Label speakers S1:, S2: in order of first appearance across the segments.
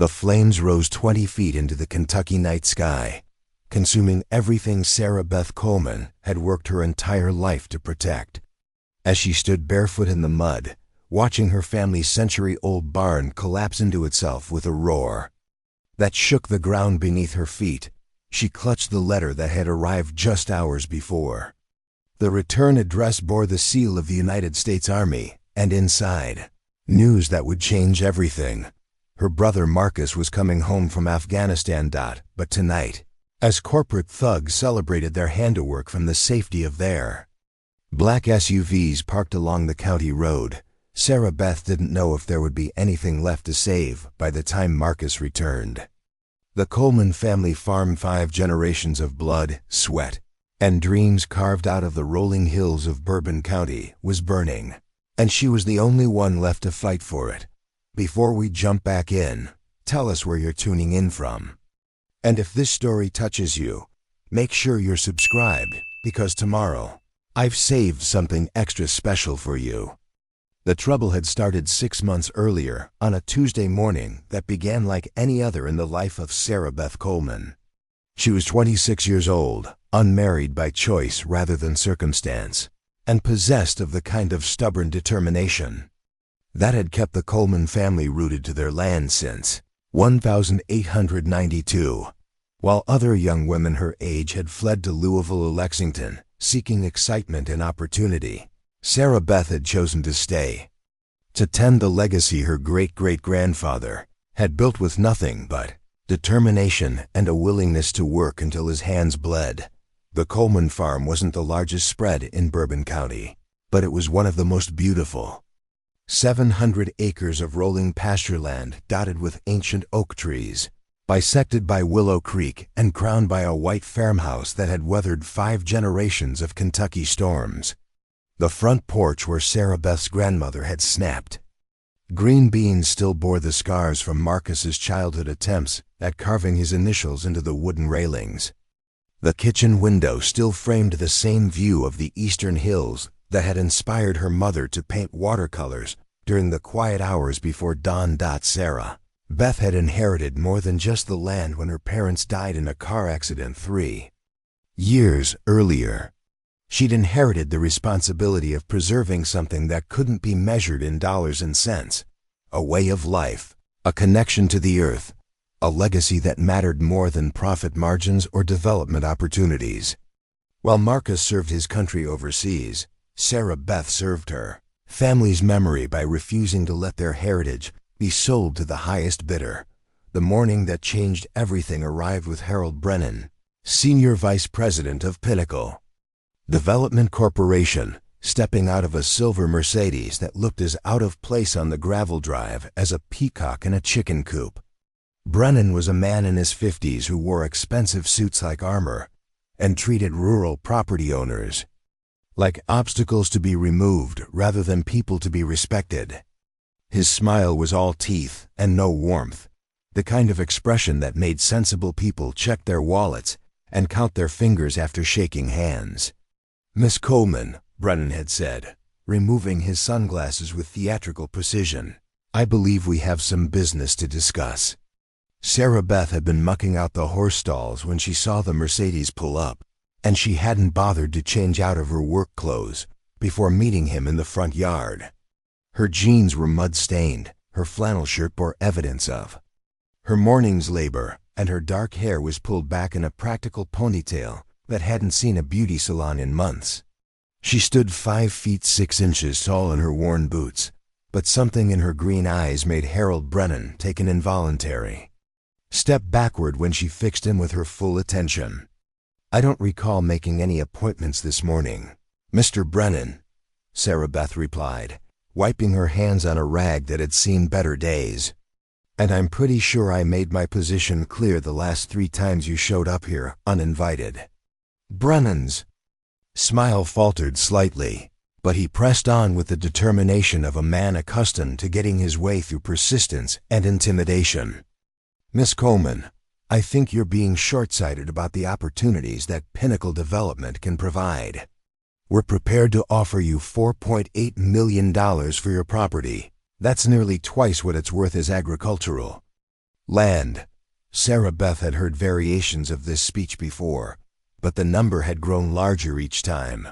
S1: The flames rose 20 feet into the Kentucky night sky, consuming everything Sarah Beth Coleman had worked her entire life to protect. As she stood barefoot in the mud, watching her family's century-old barn collapse into itself with a roar that shook the ground beneath her feet, she clutched the letter that had arrived just hours before. The return address bore the seal of the United States Army, and inside, news that would change everything. Her brother Marcus was coming home from Afghanistan. But tonight, as corporate thugs celebrated their handiwork from the safety of their black SUVs parked along the county road, Sarah Beth didn't know if there would be anything left to save by the time Marcus returned. The Coleman family farm, 5 generations of blood, sweat, and dreams carved out of the rolling hills of Bourbon County, was burning, and she was the only one left to fight for it. Before we jump back in, tell us where you're tuning in from. And if this story touches you, make sure you're subscribed, because tomorrow, I've saved something extra special for you. The trouble had started 6 months earlier, on a Tuesday morning that began like any other in the life of Sarah Beth Coleman. She was 26 years old, unmarried by choice rather than circumstance, and possessed of the kind of stubborn determination that had kept the Coleman family rooted to their land since 1892, while other young women her age had fled to Louisville or Lexington, seeking excitement and opportunity. Sarah Beth had chosen to stay, to tend the legacy her great-great-grandfather had built with nothing but determination and a willingness to work until his hands bled. The Coleman farm wasn't the largest spread in Bourbon County, but it was one of the most beautiful. 700 acres of rolling pasture land dotted with ancient oak trees, bisected by Willow Creek and crowned by a white farmhouse that had weathered 5 generations of Kentucky storms. The front porch where Sarah Beth's grandmother had snapped green beans still bore the scars from Marcus's childhood attempts at carving his initials into the wooden railings. The kitchen window still framed the same view of the eastern hills that had inspired her mother to paint watercolors during the quiet hours before dawn. Sarah Beth had inherited more than just the land when her parents died in a car accident 3 years earlier. She'd inherited the responsibility of preserving something that couldn't be measured in dollars and cents, a way of life, a connection to the earth, a legacy that mattered more than profit margins or development opportunities. While Marcus served his country overseas, Sarah Beth served her family's memory by refusing to let their heritage be sold to the highest bidder. The morning that changed everything arrived with Harold Brennan, Senior Vice President of Pinnacle Development Corporation, stepping out of a silver Mercedes that looked as out of place on the gravel drive as a peacock in a chicken coop. Brennan was a man in his 50s who wore expensive suits like armor and treated rural property owners like obstacles to be removed rather than people to be respected. His smile was all teeth and no warmth, the kind of expression that made sensible people check their wallets and count their fingers after shaking hands. "Miss Coleman," Brennan had said, removing his sunglasses with theatrical precision, "I believe we have some business to discuss." Sarah Beth had been mucking out the horse stalls when she saw the Mercedes pull up, and she hadn't bothered to change out of her work clothes before meeting him in the front yard. Her jeans were mud-stained, her flannel shirt bore evidence of her morning's labor, and her dark hair was pulled back in a practical ponytail that hadn't seen a beauty salon in months. She stood 5 feet 6 inches tall in her worn boots, but something in her green eyes made Harold Brennan take an involuntary step backward when she fixed him with her full attention. "I don't recall making any appointments this morning, Mr. Brennan," Sarah Beth replied, wiping her hands on a rag that had seen better days. "And I'm pretty sure I made my position clear the last 3 times you showed up here uninvited." Brennan's smile faltered slightly, but he pressed on with the determination of a man accustomed to getting his way through persistence and intimidation. "Miss Coleman, I think you're being short-sighted about the opportunities that Pinnacle Development can provide. We're prepared to offer you $4.8 million for your property. That's nearly twice what it's worth as agricultural Land. Sarah Beth had heard variations of this speech before, but the number had grown larger each time.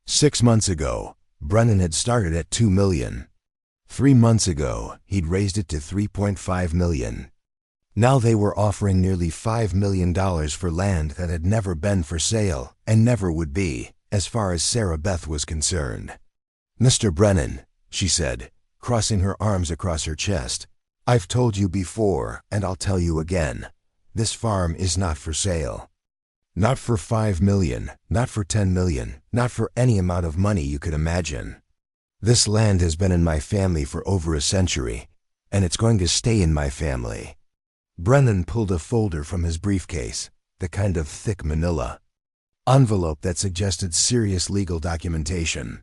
S1: 6 months ago, Brennan had started at $2 million. 3 months ago, he'd raised it to $3.5 million. Now they were offering nearly $5 million for land that had never been for sale and never would be, as far as Sarah Beth was concerned. "Mr. Brennan," she said, crossing her arms across her chest, "I've told you before, and I'll tell you again. This farm is not for sale. Not for $5 million, not for $10 million, not for any amount of money you could imagine. This land has been in my family for over a century, and it's going to stay in my family." Brennan pulled a folder from his briefcase, the kind of thick manila envelope that suggested serious legal documentation.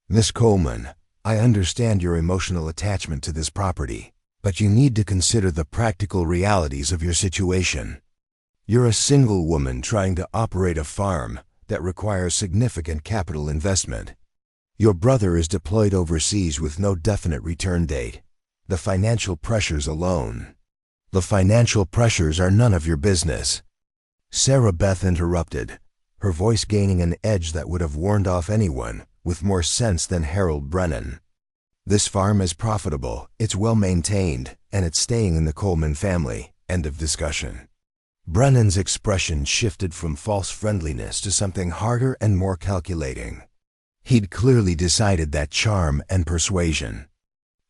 S1: "Miss Coleman, I understand your emotional attachment to this property, but you need to consider the practical realities of your situation. You're a single woman trying to operate a farm that requires significant capital investment. Your brother is deployed overseas with no definite return date. The financial pressures alone. The financial pressures are none of your business." Sarah Beth interrupted, her voice gaining an edge that would have warned off anyone with more sense than Harold Brennan. "This farm is profitable, it's well maintained, and it's staying in the Coleman family. End of discussion." Brennan's expression shifted from false friendliness to something harder and more calculating. He'd clearly decided that charm and persuasion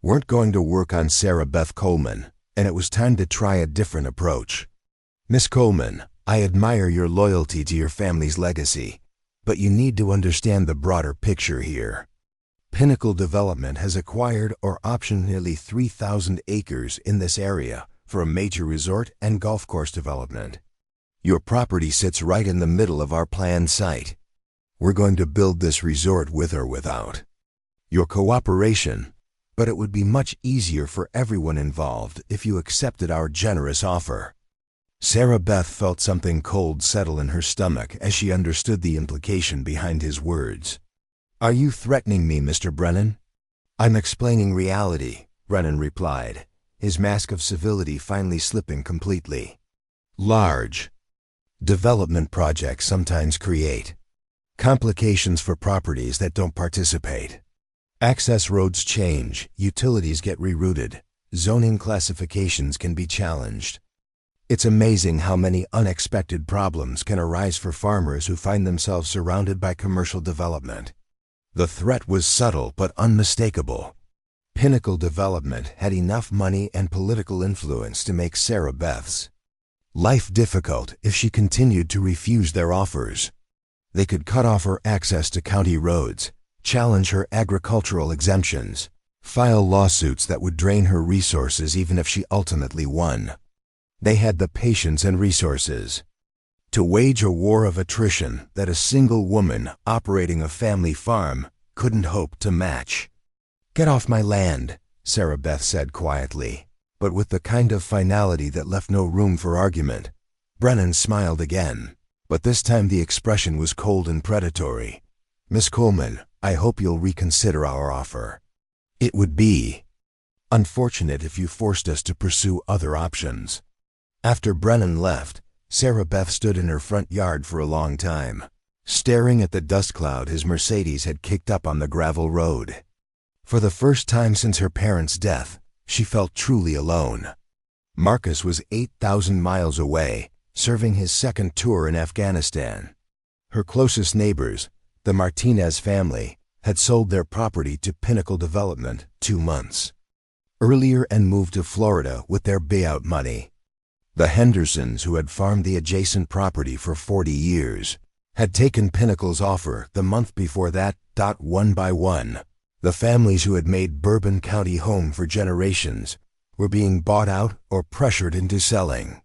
S1: weren't going to work on Sarah Beth Coleman, and it was time to try a different approach. "Miss Coleman, I admire your loyalty to your family's legacy, but you need to understand the broader picture here. Pinnacle Development has acquired or optioned nearly 3,000 acres in this area for a major resort and golf course development. Your property sits right in the middle of our planned site. We're going to build this resort with or without your cooperation, but it would be much easier for everyone involved if you accepted our generous offer." Sarah Beth felt something cold settle in her stomach as she understood the implication behind his words. "Are you threatening me, Mr. Brennan?" "I'm explaining reality," Brennan replied, his mask of civility finally slipping completely. "Large development projects sometimes create complications for properties that don't participate. Access roads change, utilities get rerouted, zoning classifications can be challenged. It's amazing how many unexpected problems can arise for farmers who find themselves surrounded by commercial development." The threat was subtle but unmistakable. Pinnacle Development had enough money and political influence to make Sarah Beth's life difficult if she continued to refuse their offers. They could cut off her access to county roads, challenge her agricultural exemptions, file lawsuits that would drain her resources even if she ultimately won. They had the patience and resources to wage a war of attrition that a single woman operating a family farm couldn't hope to match. "Get off my land," Sarah Beth said quietly, but with the kind of finality that left no room for argument. Brennan smiled again, but this time the expression was cold and predatory. "Miss Coleman, I hope you'll reconsider our offer. It would be unfortunate if you forced us to pursue other options." After Brennan left, Sarah Beth stood in her front yard for a long time, staring at the dust cloud his Mercedes had kicked up on the gravel road. For the first time since her parents' death, she felt truly alone. Marcus was 8,000 miles away, serving his second tour in Afghanistan. Her closest neighbors, the Martinez family, had sold their property to Pinnacle Development 2 months earlier and moved to Florida with their buyout money. The Hendersons, who had farmed the adjacent property for 40 years, had taken Pinnacle's offer the month before that. One by one, the families who had made Bourbon County home for generations were being bought out or pressured into selling.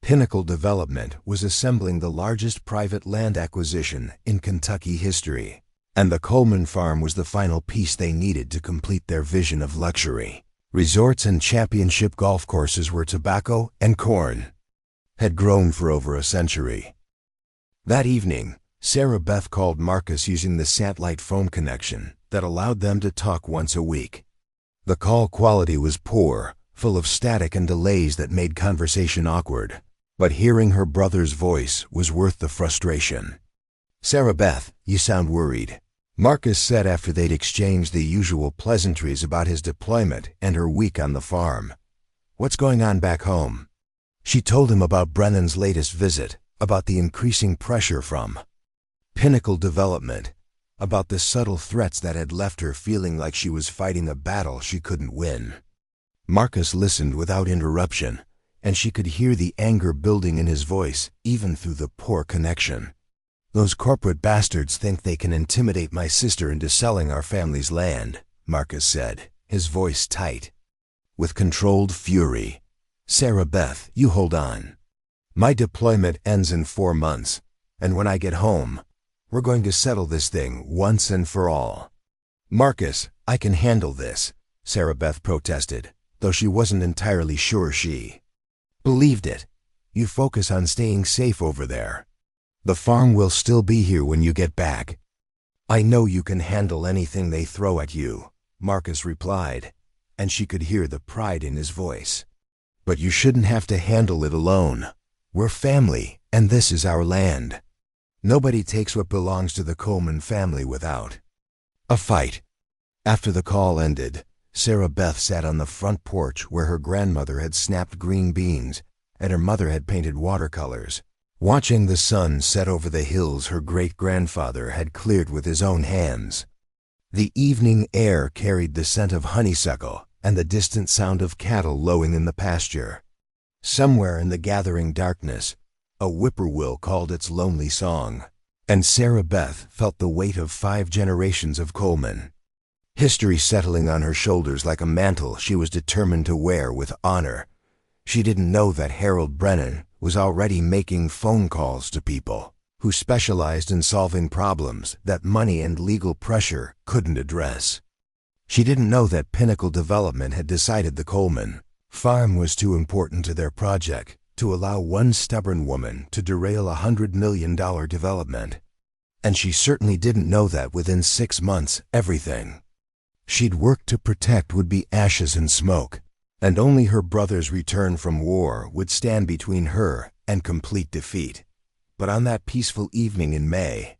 S1: Pinnacle Development was assembling the largest private land acquisition in Kentucky history, and the Coleman farm was the final piece they needed to complete their vision of luxury. Resorts and championship golf courses where tobacco and corn had grown for over a century. That evening, Sarah Beth called Marcus using the satellite phone connection that allowed them to talk once a week. The call quality was poor, full of static and delays that made conversation awkward. But hearing her brother's voice was worth the frustration. "Sarah Beth, you sound worried," Marcus said after they'd exchanged the usual pleasantries about his deployment and her week on the farm. "What's going on back home?" She told him about Brennan's latest visit, about the increasing pressure from Pinnacle Development, about the subtle threats that had left her feeling like she was fighting a battle she couldn't win. Marcus listened without interruption, and she could hear the anger building in his voice, even through the poor connection. "Those corporate bastards think they can intimidate my sister into selling our family's land," Marcus said, his voice tight, with controlled fury. "Sarah Beth, you hold on. My deployment ends in 4 months, and when I get home, we're going to settle this thing once and for all." "Marcus, I can handle this," Sarah Beth protested, though she wasn't entirely sure she believed it. "You focus on staying safe over there. The farm will still be here when you get back." "I know you can handle anything they throw at you," Marcus replied, and she could hear the pride in his voice. "But you shouldn't have to handle it alone. We're family, and this is our land. Nobody takes what belongs to the Coleman family without a fight." After the call ended, Sarah Beth sat on the front porch where her grandmother had snapped green beans and her mother had painted watercolors, watching the sun set over the hills her great-grandfather had cleared with his own hands. The evening air carried the scent of honeysuckle and the distant sound of cattle lowing in the pasture. Somewhere in the gathering darkness, a whippoorwill called its lonely song, and Sarah Beth felt the weight of 5 generations of Coleman history settling on her shoulders like a mantle she was determined to wear with honor. She didn't know that Harold Brennan was already making phone calls to people who specialized in solving problems that money and legal pressure couldn't address. She didn't know that Pinnacle Development had decided the Coleman farm was too important to their project to allow one stubborn woman to derail a $100 million development. And she certainly didn't know that within 6 months everything she'd worked to protect would be ashes and smoke, and only her brother's return from war would stand between her and complete defeat. But on that peaceful evening in May,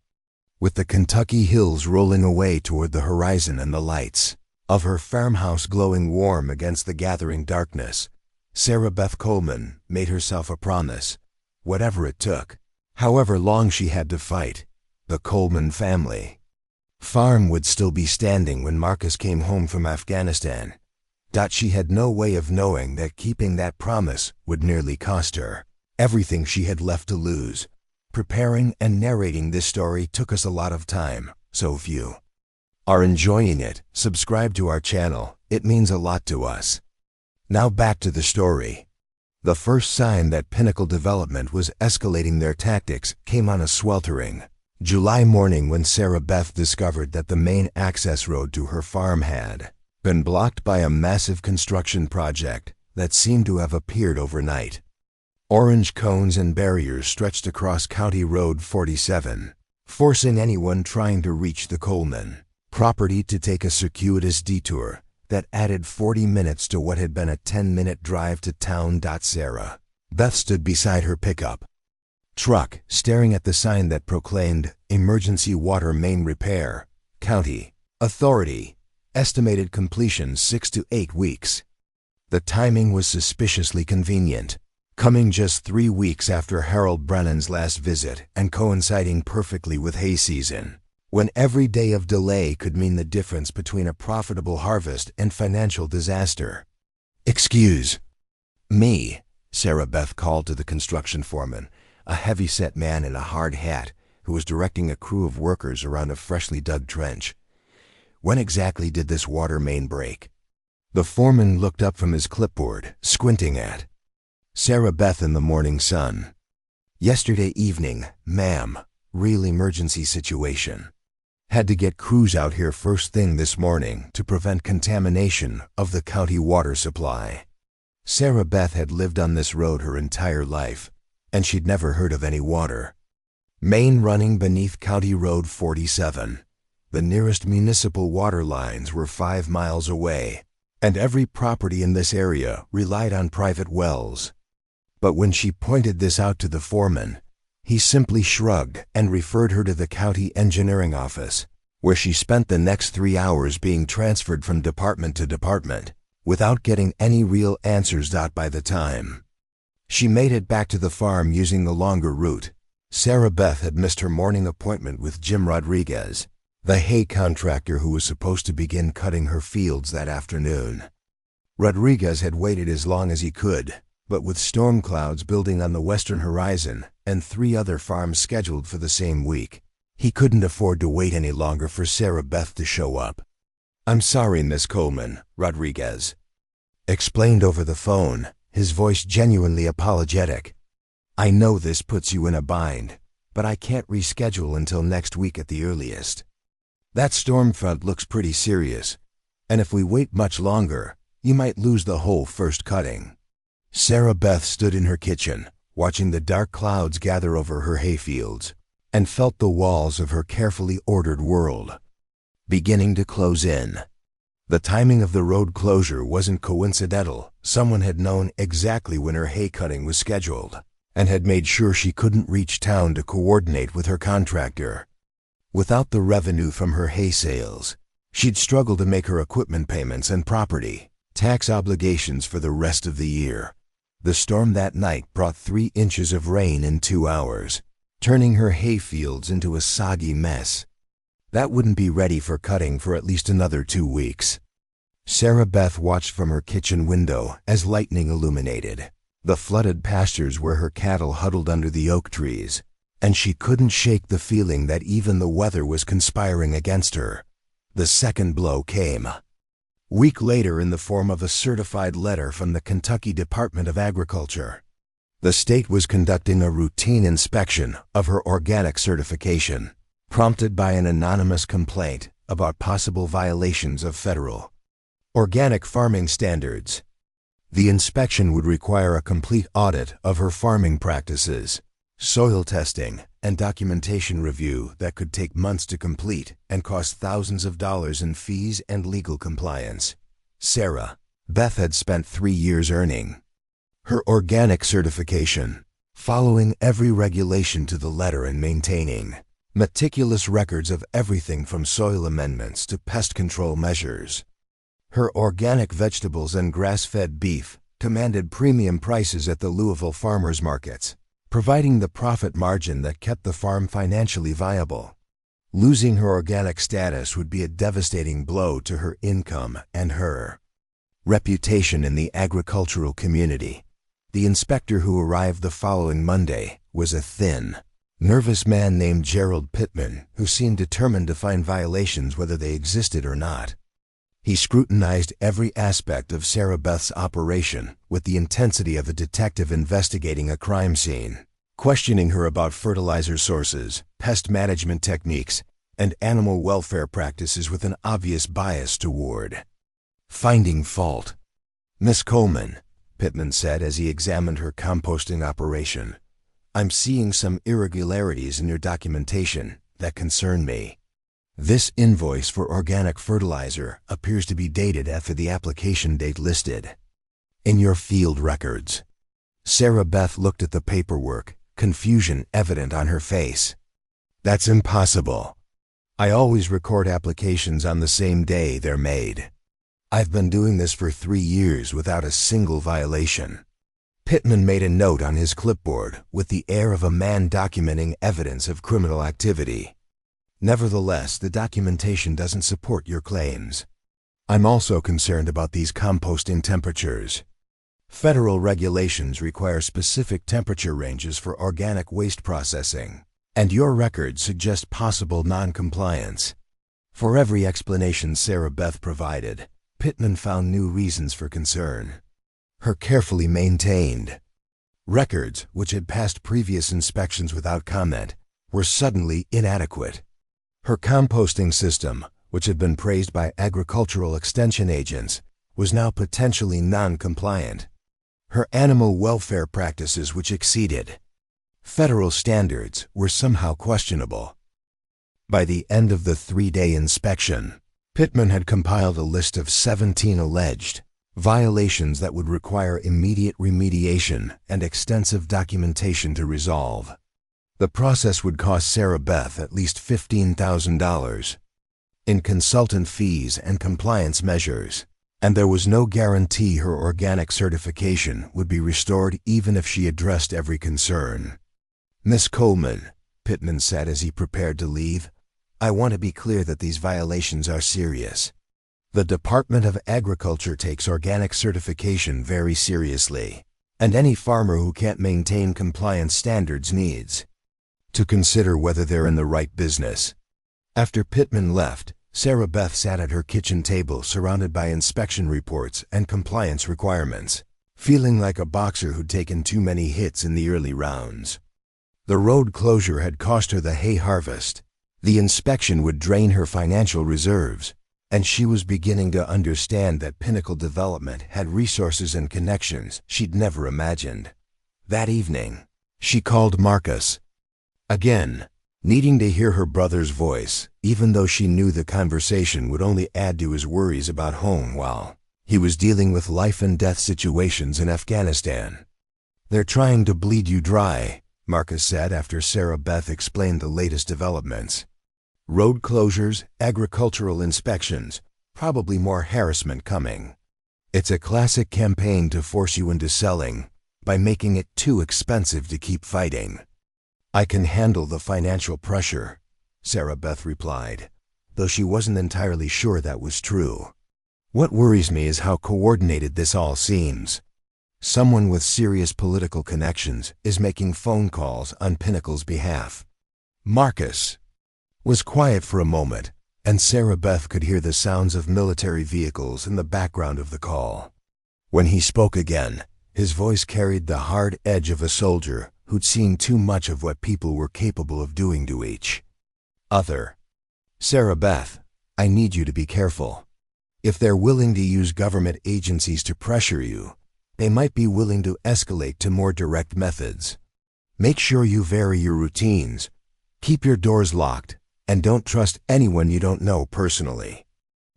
S1: with the Kentucky hills rolling away toward the horizon and the lights of her farmhouse glowing warm against the gathering darkness, Sarah Beth Coleman made herself a promise. Whatever it took, however long she had to fight, the Coleman family farm would still be standing when Marcus came home from Afghanistan. She had no way of knowing that keeping that promise would nearly cost her everything she had left to lose. Preparing and narrating this story took us a lot of time, so if you are enjoying it, subscribe to our channel. It means a lot to us. Now back to the story. The first sign that Pinnacle Development was escalating their tactics came on a sweltering July morning when Sarah Beth discovered that the main access road to her farm had been blocked by a massive construction project that seemed to have appeared overnight. Orange cones and barriers stretched across County Road 47, forcing anyone trying to reach the Coleman property to take a circuitous detour that added 40 minutes to what had been a 10-minute drive to town. Sarah Beth stood beside her pickup truck, staring at the sign that proclaimed Emergency Water Main Repair, County Authority, estimated completion 6 to 8 weeks. The timing was suspiciously convenient, coming just 3 weeks after Harold Brennan's last visit and coinciding perfectly with hay season, when every day of delay could mean the difference between a profitable harvest and financial disaster. "Excuse me," Sarah Beth called to the construction foreman, a heavy-set man in a hard hat who was directing a crew of workers around a freshly dug trench. "When exactly did this water main break?" The foreman looked up from his clipboard, squinting at Sarah Beth in the morning sun. "Yesterday evening, ma'am. Real emergency situation. Had to get crews out here first thing this morning to prevent contamination of the county water supply." Sarah Beth had lived on this road her entire life, and she'd never heard of any water main running beneath County Road 47. The nearest municipal water lines were 5 miles away, and every property in this area relied on private wells. But when she pointed this out to the foreman, he simply shrugged and referred her to the county engineering office, where she spent the next 3 hours being transferred from department to department, without getting any real answers. By the time she made it back to the farm using the longer route, Sarah Beth had missed her morning appointment with Jim Rodriguez, the hay contractor who was supposed to begin cutting her fields that afternoon. Rodriguez had waited as long as he could, but with storm clouds building on the western horizon and 3 other farms scheduled for the same week, he couldn't afford to wait any longer for Sarah Beth to show up. "I'm sorry, Miss Coleman," Rodriguez explained over the phone, his voice genuinely apologetic. "I know this puts you in a bind, but I can't reschedule until next week at the earliest. That storm front looks pretty serious, and if we wait much longer, you might lose the whole first cutting." Sarah Beth stood in her kitchen, watching the dark clouds gather over her hayfields, and felt the walls of her carefully ordered world beginning to close in. The timing of the road closure wasn't coincidental. Someone had known exactly when her hay cutting was scheduled, and had made sure she couldn't reach town to coordinate with her contractor. Without the revenue from her hay sales, she'd struggle to make her equipment payments and property tax obligations for the rest of the year. The storm that night brought 3 inches of rain in 2 hours, turning her hay fields into a soggy mess that wouldn't be ready for cutting for at least another 2 weeks. Sarah Beth watched from her kitchen window as lightning illuminated the flooded pastures where her cattle huddled under the oak trees, and she couldn't shake the feeling that even the weather was conspiring against her. The second blow came a week later in the form of a certified letter from the Kentucky Department of Agriculture. The state was conducting a routine inspection of her organic certification, prompted by an anonymous complaint about possible violations of federal organic farming standards. The inspection would require a complete audit of her farming practices, soil testing, and documentation review that could take months to complete and cost thousands of dollars in fees and legal compliance. Sarah Beth had spent 3 years earning her organic certification, following every regulation to the letter and maintaining meticulous records of everything from soil amendments to pest control measures. Her organic vegetables and grass-fed beef commanded premium prices at the Louisville farmers markets, providing the profit margin that kept the farm financially viable. Losing her organic status would be a devastating blow to her income and her reputation in the agricultural community. The inspector who arrived the following Monday was a thin, nervous man named Gerald Pittman, who seemed determined to find violations whether they existed or not. He scrutinized every aspect of Sarah Beth's operation with the intensity of a detective investigating a crime scene, questioning her about fertilizer sources, pest management techniques, and animal welfare practices with an obvious bias toward finding fault. "Miss Coleman," Pittman said as he examined her composting operation, "I'm seeing some irregularities in your documentation that concern me. This invoice for organic fertilizer appears to be dated after the application date listed in your field records." Sarah Beth looked at the paperwork, confusion evident on her face. "That's impossible. I always record applications on the same day they're made. I've been doing this for 3 years without a single violation." Pittman made a note on his clipboard with the air of a man documenting evidence of criminal activity. "Nevertheless, the documentation doesn't support your claims. I'm also concerned about these composting temperatures. Federal regulations require specific temperature ranges for organic waste processing, and your records suggest possible non-compliance." For every explanation Sarah Beth provided, Pittman found new reasons for concern. Her carefully maintained records, which had passed previous inspections without comment, were suddenly inadequate. Her composting system, which had been praised by agricultural extension agents, was now potentially non-compliant. Her animal welfare practices, which exceeded federal standards, were somehow questionable. By the end of the 3-day inspection, Pittman had compiled a list of 17 alleged violations that would require immediate remediation and extensive documentation to resolve. The process would cost Sarah Beth at least $15,000 in consultant fees and compliance measures, and there was no guarantee her organic certification would be restored even if she addressed every concern. "Miss Coleman," Pittman said as he prepared to leave, "I want to be clear that these violations are serious. The Department of Agriculture takes organic certification very seriously, and any farmer who can't maintain compliance standards needs to consider whether they're in the right business." After Pittman left, Sarah Beth sat at her kitchen table surrounded by inspection reports and compliance requirements, feeling like a boxer who'd taken too many hits in the early rounds. The road closure had cost her the hay harvest. The inspection would drain her financial reserves, and she was beginning to understand that Pinnacle Development had resources and connections she'd never imagined. That evening, she called Marcus again, needing to hear her brother's voice, even though she knew the conversation would only add to his worries about home while he was dealing with life-and-death situations in Afghanistan. "They're trying to bleed you dry," Marcus said after Sarah Beth explained the latest developments. "Road closures, agricultural inspections, probably more harassment coming. It's a classic campaign to force you into selling by making it too expensive to keep fighting." "I can handle the financial pressure," Sarah Beth replied, though she wasn't entirely sure that was true. "What worries me is how coordinated this all seems. Someone with serious political connections is making phone calls on Pinnacle's behalf." Marcus was quiet for a moment, and Sarah Beth could hear the sounds of military vehicles in the background of the call. When he spoke again, his voice carried the hard edge of a soldier who'd seen too much of what people were capable of doing to each other. "Sarah Beth, I need you to be careful. If they're willing to use government agencies to pressure you, they might be willing to escalate to more direct methods. Make sure you vary your routines, keep your doors locked, and don't trust anyone you don't know personally."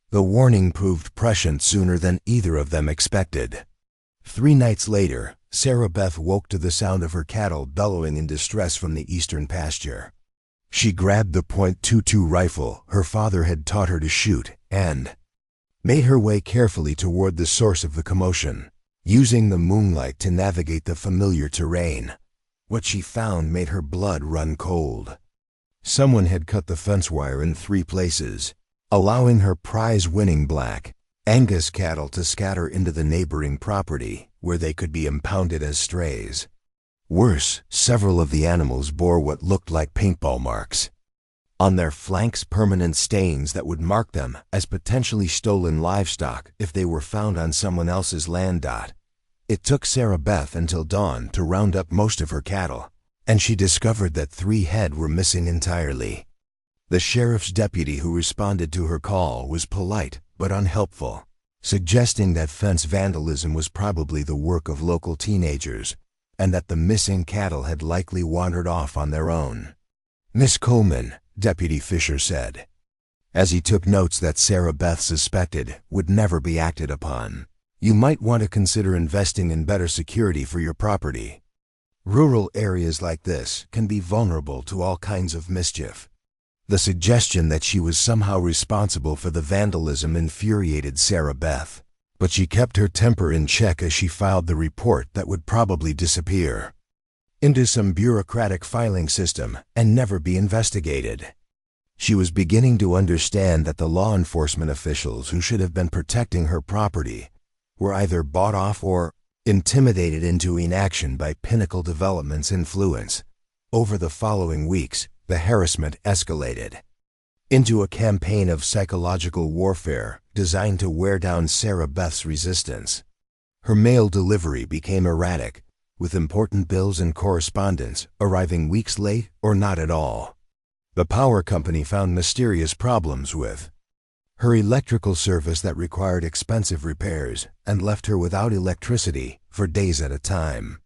S1: The warning proved prescient sooner than either of them expected. 3 nights later, Sarah Beth woke to the sound of her cattle bellowing in distress from the eastern pasture. She grabbed the .22 rifle her father had taught her to shoot and made her way carefully toward the source of the commotion, using the moonlight to navigate the familiar terrain. What she found made her blood run cold. Someone had cut the fence wire in 3 places, allowing her prize-winning black Angus cattle to scatter into the neighboring property, where they could be impounded as strays. Worse, several of the animals bore what looked like paintball marks on their flanks, permanent stains that would mark them as potentially stolen livestock if they were found on someone else's land. It took Sarah Beth until dawn to round up most of her cattle, and she discovered that 3 head were missing entirely. The sheriff's deputy who responded to her call was polite but unhelpful, suggesting that fence vandalism was probably the work of local teenagers and that the missing cattle had likely wandered off on their own. "Miss Coleman," Deputy Fisher said, as he took notes that Sarah Beth suspected would never be acted upon, "you might want to consider investing in better security for your property. Rural areas like this can be vulnerable to all kinds of mischief." The suggestion that she was somehow responsible for the vandalism infuriated Sarah Beth, but she kept her temper in check as she filed the report that would probably disappear into some bureaucratic filing system and never be investigated. She was beginning to understand that the law enforcement officials who should have been protecting her property were either bought off or intimidated into inaction by Pinnacle Development's influence. Over the following weeks, the harassment escalated into a campaign of psychological warfare designed to wear down Sarah Beth's resistance. Her mail delivery became erratic, with important bills and correspondence arriving weeks late or not at all. The power company found mysterious problems with her electrical service that required expensive repairs and left her without electricity for days at a time.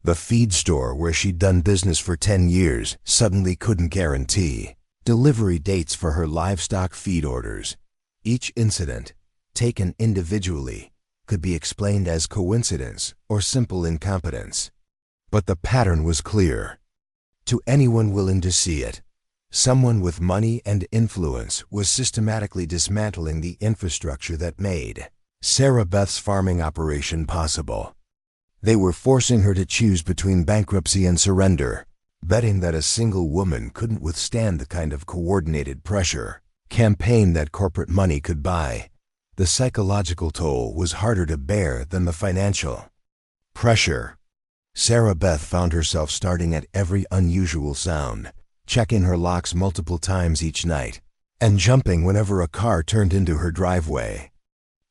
S1: The feed store where she'd done business for 10 years suddenly couldn't guarantee delivery dates for her livestock feed orders, Each incident, taken individually, could be explained as coincidence or simple incompetence. But the pattern was clear. To anyone willing to see it, someone with money and influence was systematically dismantling the infrastructure that made Sarah Beth's farming operation possible. They were forcing her to choose between bankruptcy and surrender, betting that a single woman couldn't withstand the kind of coordinated pressure campaign that corporate money could buy. The psychological toll was harder to bear than the financial pressure. Sarah Beth found herself starting at every unusual sound, checking her locks multiple times each night, and jumping whenever a car turned into her driveway.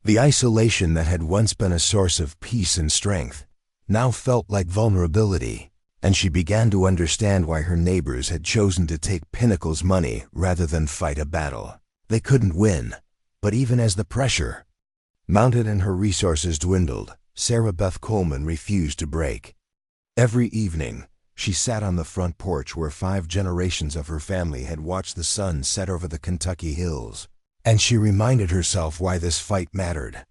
S1: The isolation that had once been a source of peace and strength now felt like vulnerability, and she began to understand why her neighbors had chosen to take Pinnacle's money rather than fight a battle they couldn't win. But even as the pressure mounted and her resources dwindled, Sarah Beth Coleman refused to break. Every evening, she sat on the front porch where 5 generations of her family had watched the sun set over the Kentucky hills, and she reminded herself why this fight mattered.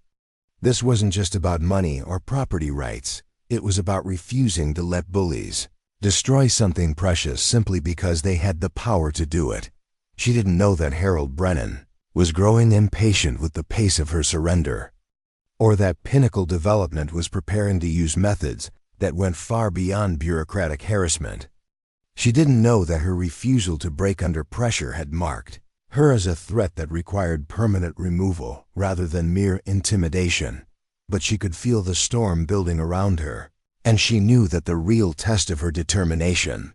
S1: This wasn't just about money or property rights. It was about refusing to let bullies destroy something precious simply because they had the power to do it. She didn't know that Harold Brennan was growing impatient with the pace of her surrender, or that Pinnacle Development was preparing to use methods that went far beyond bureaucratic harassment. She didn't know that her refusal to break under pressure had marked her as a threat that required permanent removal rather than mere intimidation. But she could feel the storm building around her, and she knew that the real test of her determination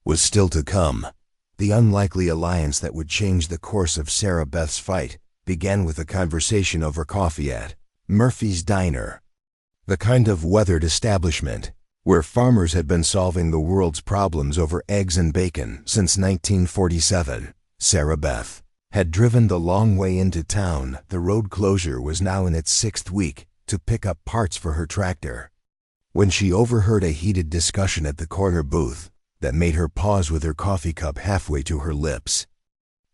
S1: was still to come. The unlikely alliance that would change the course of Sarah Beth's fight began with a conversation over coffee at Murphy's Diner, the kind of weathered establishment where farmers had been solving the world's problems over eggs and bacon since 1947. Sarah Beth had driven the long way into town. The road closure was now in its 6th week to pick up parts for her tractor, when she overheard a heated discussion at the corner booth that made her pause with her coffee cup halfway to her lips.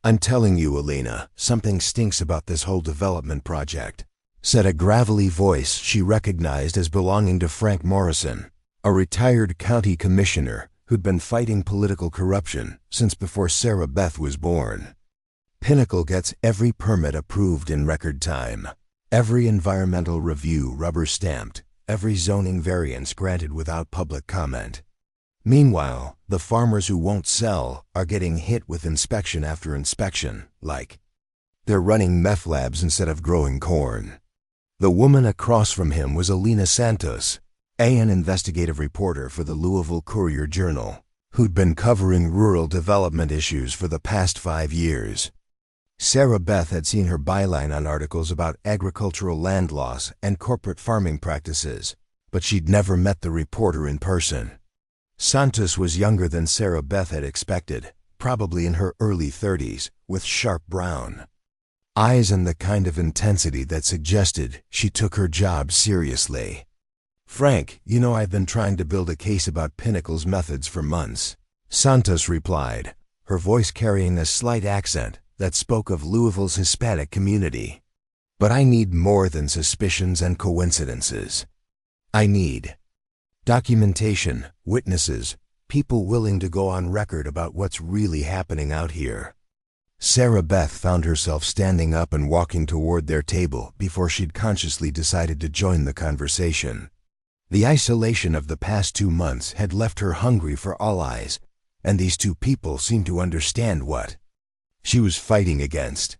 S1: "I'm telling you, Alina, something stinks about this whole development project," said a gravelly voice she recognized as belonging to Frank Morrison, a retired county commissioner who'd been fighting political corruption since before Sarah Beth was born. Pinnacle gets every permit approved in record time, every environmental review rubber-stamped, every zoning variance granted without public comment. Meanwhile, the farmers who won't sell are getting hit with inspection after inspection, like they're running meth labs instead of growing corn. The woman across from him was Alina Santos, an investigative reporter for the Louisville Courier-Journal, who'd been covering rural development issues for the past 5 years. Sarah Beth had seen her byline on articles about agricultural land loss and corporate farming practices, but she'd never met the reporter in person. Santos was younger than Sarah Beth had expected, probably in her early 30s, with sharp brown eyes and the kind of intensity that suggested she took her job seriously. "Frank, you know I've been trying to build a case about Pinnacle's methods for months," Santos replied, her voice carrying a slight accent that spoke of Louisville's Hispanic community. "But I need more than suspicions and coincidences. I need documentation, witnesses, people willing to go on record about what's really happening out here." Sarah Beth found herself standing up and walking toward their table before she'd consciously decided to join the conversation. The isolation of the past 2 months had left her hungry for allies, and these 2 people seemed to understand what she was fighting against.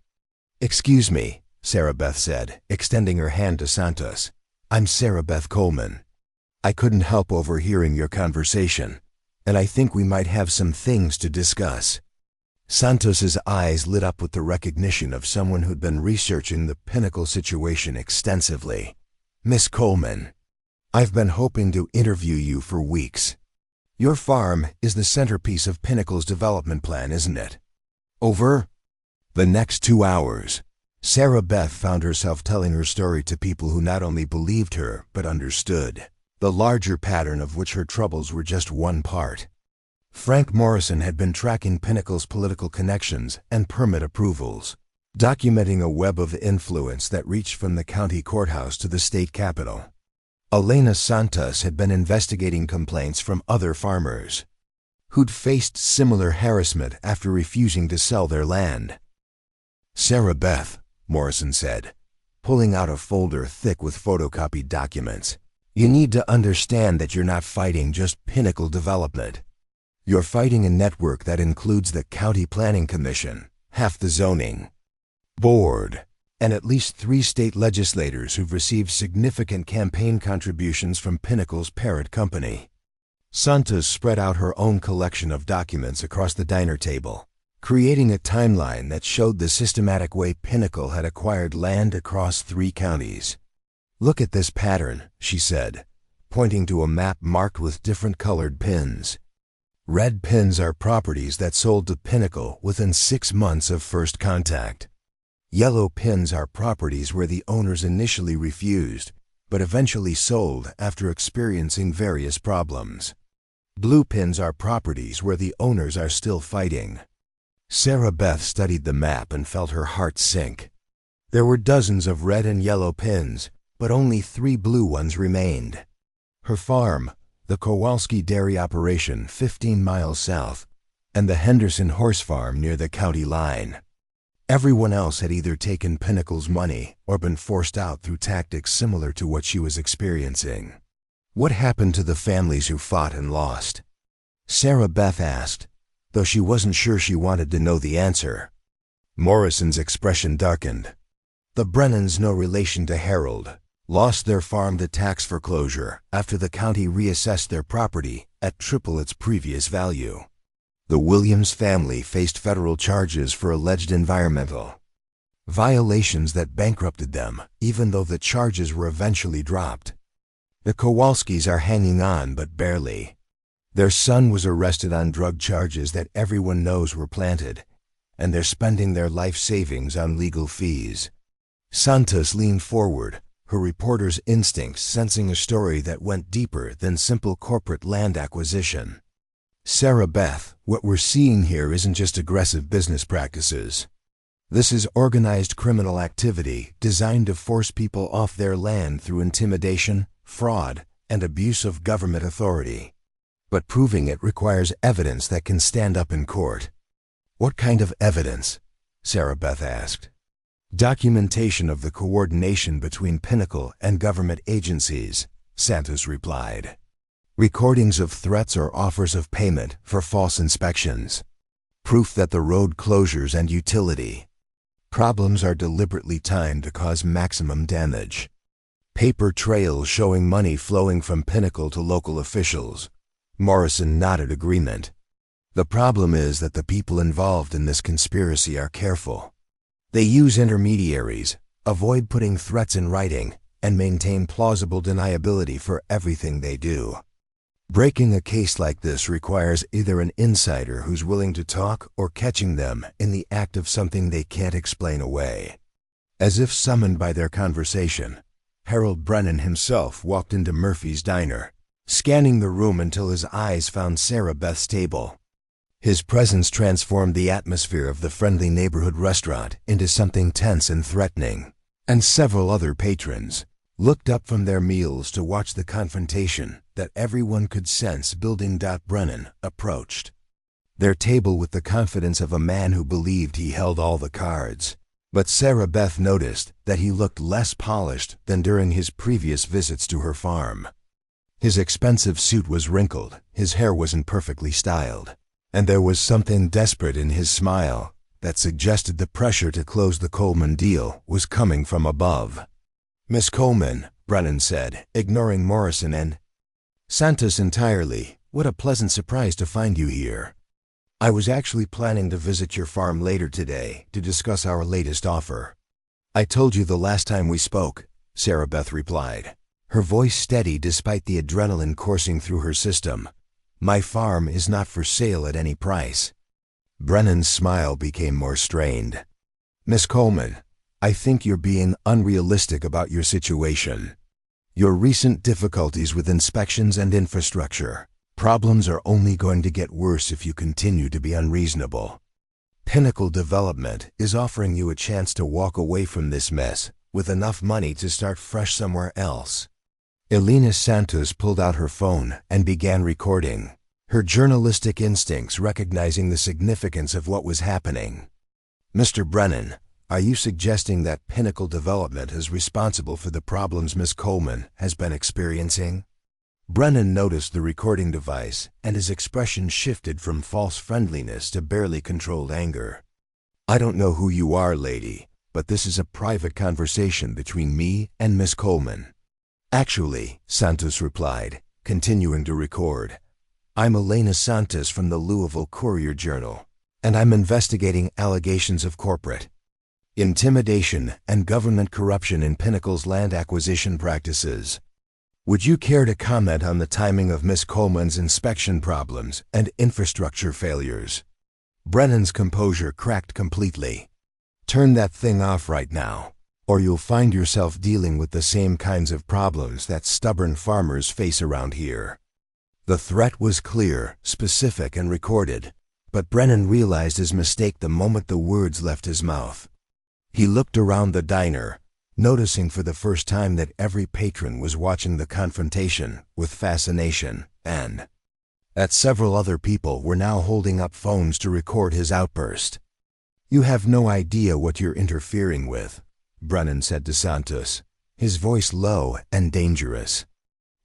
S1: "Excuse me," Sarah Beth said, extending her hand to Santos. "I'm Sarah Beth Coleman. I couldn't help overhearing your conversation, and I think we might have some things to discuss." Santos's eyes lit up with the recognition of someone who'd been researching the Pinnacle situation extensively. "Miss Coleman, I've been hoping to interview you for weeks. Your farm is the centerpiece of Pinnacle's development plan, isn't it?" Over the next 2 hours, Sarah Beth found herself telling her story to people who not only believed her but understood the larger pattern of which her troubles were just one part. Frank Morrison had been tracking Pinnacle's political connections and permit approvals. documenting a web of influence that reached from the county courthouse to the state capitol. Elena Santos had been investigating complaints from other farmers who'd faced similar harassment after refusing to sell their land. "Sarah Beth," Morrison said, pulling out a folder thick with photocopied documents, "you need to understand that you're not fighting just Pinnacle Development. You're fighting a network that includes the County Planning Commission, half the zoning board, and at least 3 state legislators who've received significant campaign contributions from Pinnacle's parent company." Santos spread out her own collection of documents across the diner table, creating a timeline that showed the systematic way Pinnacle had acquired land across 3 counties. "Look at this pattern," she said, pointing to a map marked with different colored pins. Red pins are properties that sold to Pinnacle within 6 months of first contact. Yellow pins are properties where the owners initially refused, but eventually sold after experiencing various problems. Blue pins are properties where the owners are still fighting. Sarah Beth studied the map and felt her heart sink. There were dozens of red and yellow pins, but only 3 blue ones remained. Her farm, the Kowalski Dairy Operation 15 miles south, and the Henderson Horse Farm near the county line. Everyone else had either taken Pinnacle's money or been forced out through tactics similar to what she was experiencing. What happened to the families who fought and lost? Sarah Beth asked, though she wasn't sure she wanted to know the answer. Morrison's expression darkened. The Brennans, no relation to Harold, lost their farm to tax foreclosure after the county reassessed their property at triple its previous value. The Williams family faced federal charges for alleged environmental violations that bankrupted them, even though the charges were eventually dropped. The Kowalskis are hanging on, but barely. Their son was arrested on drug charges that everyone knows were planted, and they're spending their life savings on legal fees. Santos leaned forward, her reporter's instincts sensing a story that went deeper than simple corporate land acquisition. "Sarah Beth, what we're seeing here isn't just aggressive business practices. This is organized criminal activity designed to force people off their land through intimidation, fraud, and abuse of government authority. But proving it requires evidence that can stand up in court." "What kind of evidence?" Sarah Beth asked. "Documentation of the coordination between Pinnacle and government agencies," Santos replied. "Recordings of threats or offers of payment for false inspections. Proof that the road closures and utility problems are deliberately timed to cause maximum damage. Paper trails showing money flowing from Pinnacle to local officials." Morrison nodded agreement. "The problem is that the people involved in this conspiracy are careful. They use intermediaries, avoid putting threats in writing, and maintain plausible deniability for everything they do. Breaking a case like this requires either an insider who's willing to talk or catching them in the act of something they can't explain away." As if summoned by their conversation, Harold Brennan himself walked into Murphy's diner, scanning the room until his eyes found Sarah Beth's table. His presence transformed the atmosphere of the friendly neighborhood restaurant into something tense and threatening, and several other patrons looked up from their meals to watch the confrontation that everyone could sense building. Brennan approached their table with the confidence of a man who believed he held all the cards, but Sarah Beth noticed that he looked less polished than during his previous visits to her farm. His expensive suit was wrinkled, his hair wasn't perfectly styled, and there was something desperate in his smile that suggested the pressure to close the Coleman deal was coming from above. "Miss Coleman," Brennan said, ignoring Morrison and Santos entirely, "what a pleasant surprise to find you here. I was actually planning to visit your farm later today to discuss our latest offer." "I told you the last time we spoke," Sarah Beth replied, her voice steady despite the adrenaline coursing through her system. "My farm is not for sale at any price." Brennan's smile became more strained. "Miss Coleman, I think you're being unrealistic about your situation. Your recent difficulties with inspections and infrastructure problems are only going to get worse if you continue to be unreasonable." Pinnacle Development is offering you a chance to walk away from this mess with enough money to start fresh somewhere else. Elena Santos pulled out her phone and began recording, her journalistic instincts recognizing the significance of what was happening. Mr. Brennan, are you suggesting that Pinnacle Development is responsible for the problems Miss Coleman has been experiencing? Brennan noticed the recording device, and his expression shifted from false friendliness to barely controlled anger. I don't know who you are, lady, but this is a private conversation between me and Miss Coleman. Actually, Santos replied, continuing to record, I'm Elena Santos from the Louisville Courier-Journal, and I'm investigating allegations of corporate intimidation and government corruption in Pinnacle's land acquisition practices. Would you care to comment on the timing of Miss Coleman's inspection problems and infrastructure failures? Brennan's composure cracked completely. Turn that thing off right now, or you'll find yourself dealing with the same kinds of problems that stubborn farmers face around here. The threat was clear, specific, and recorded, but Brennan realized his mistake the moment the words left his mouth. He looked around the diner, noticing for the first time that every patron was watching the confrontation with fascination, and that several other people were now holding up phones to record his outburst. You have no idea what you're interfering with, Brennan said to Santos, his voice low and dangerous.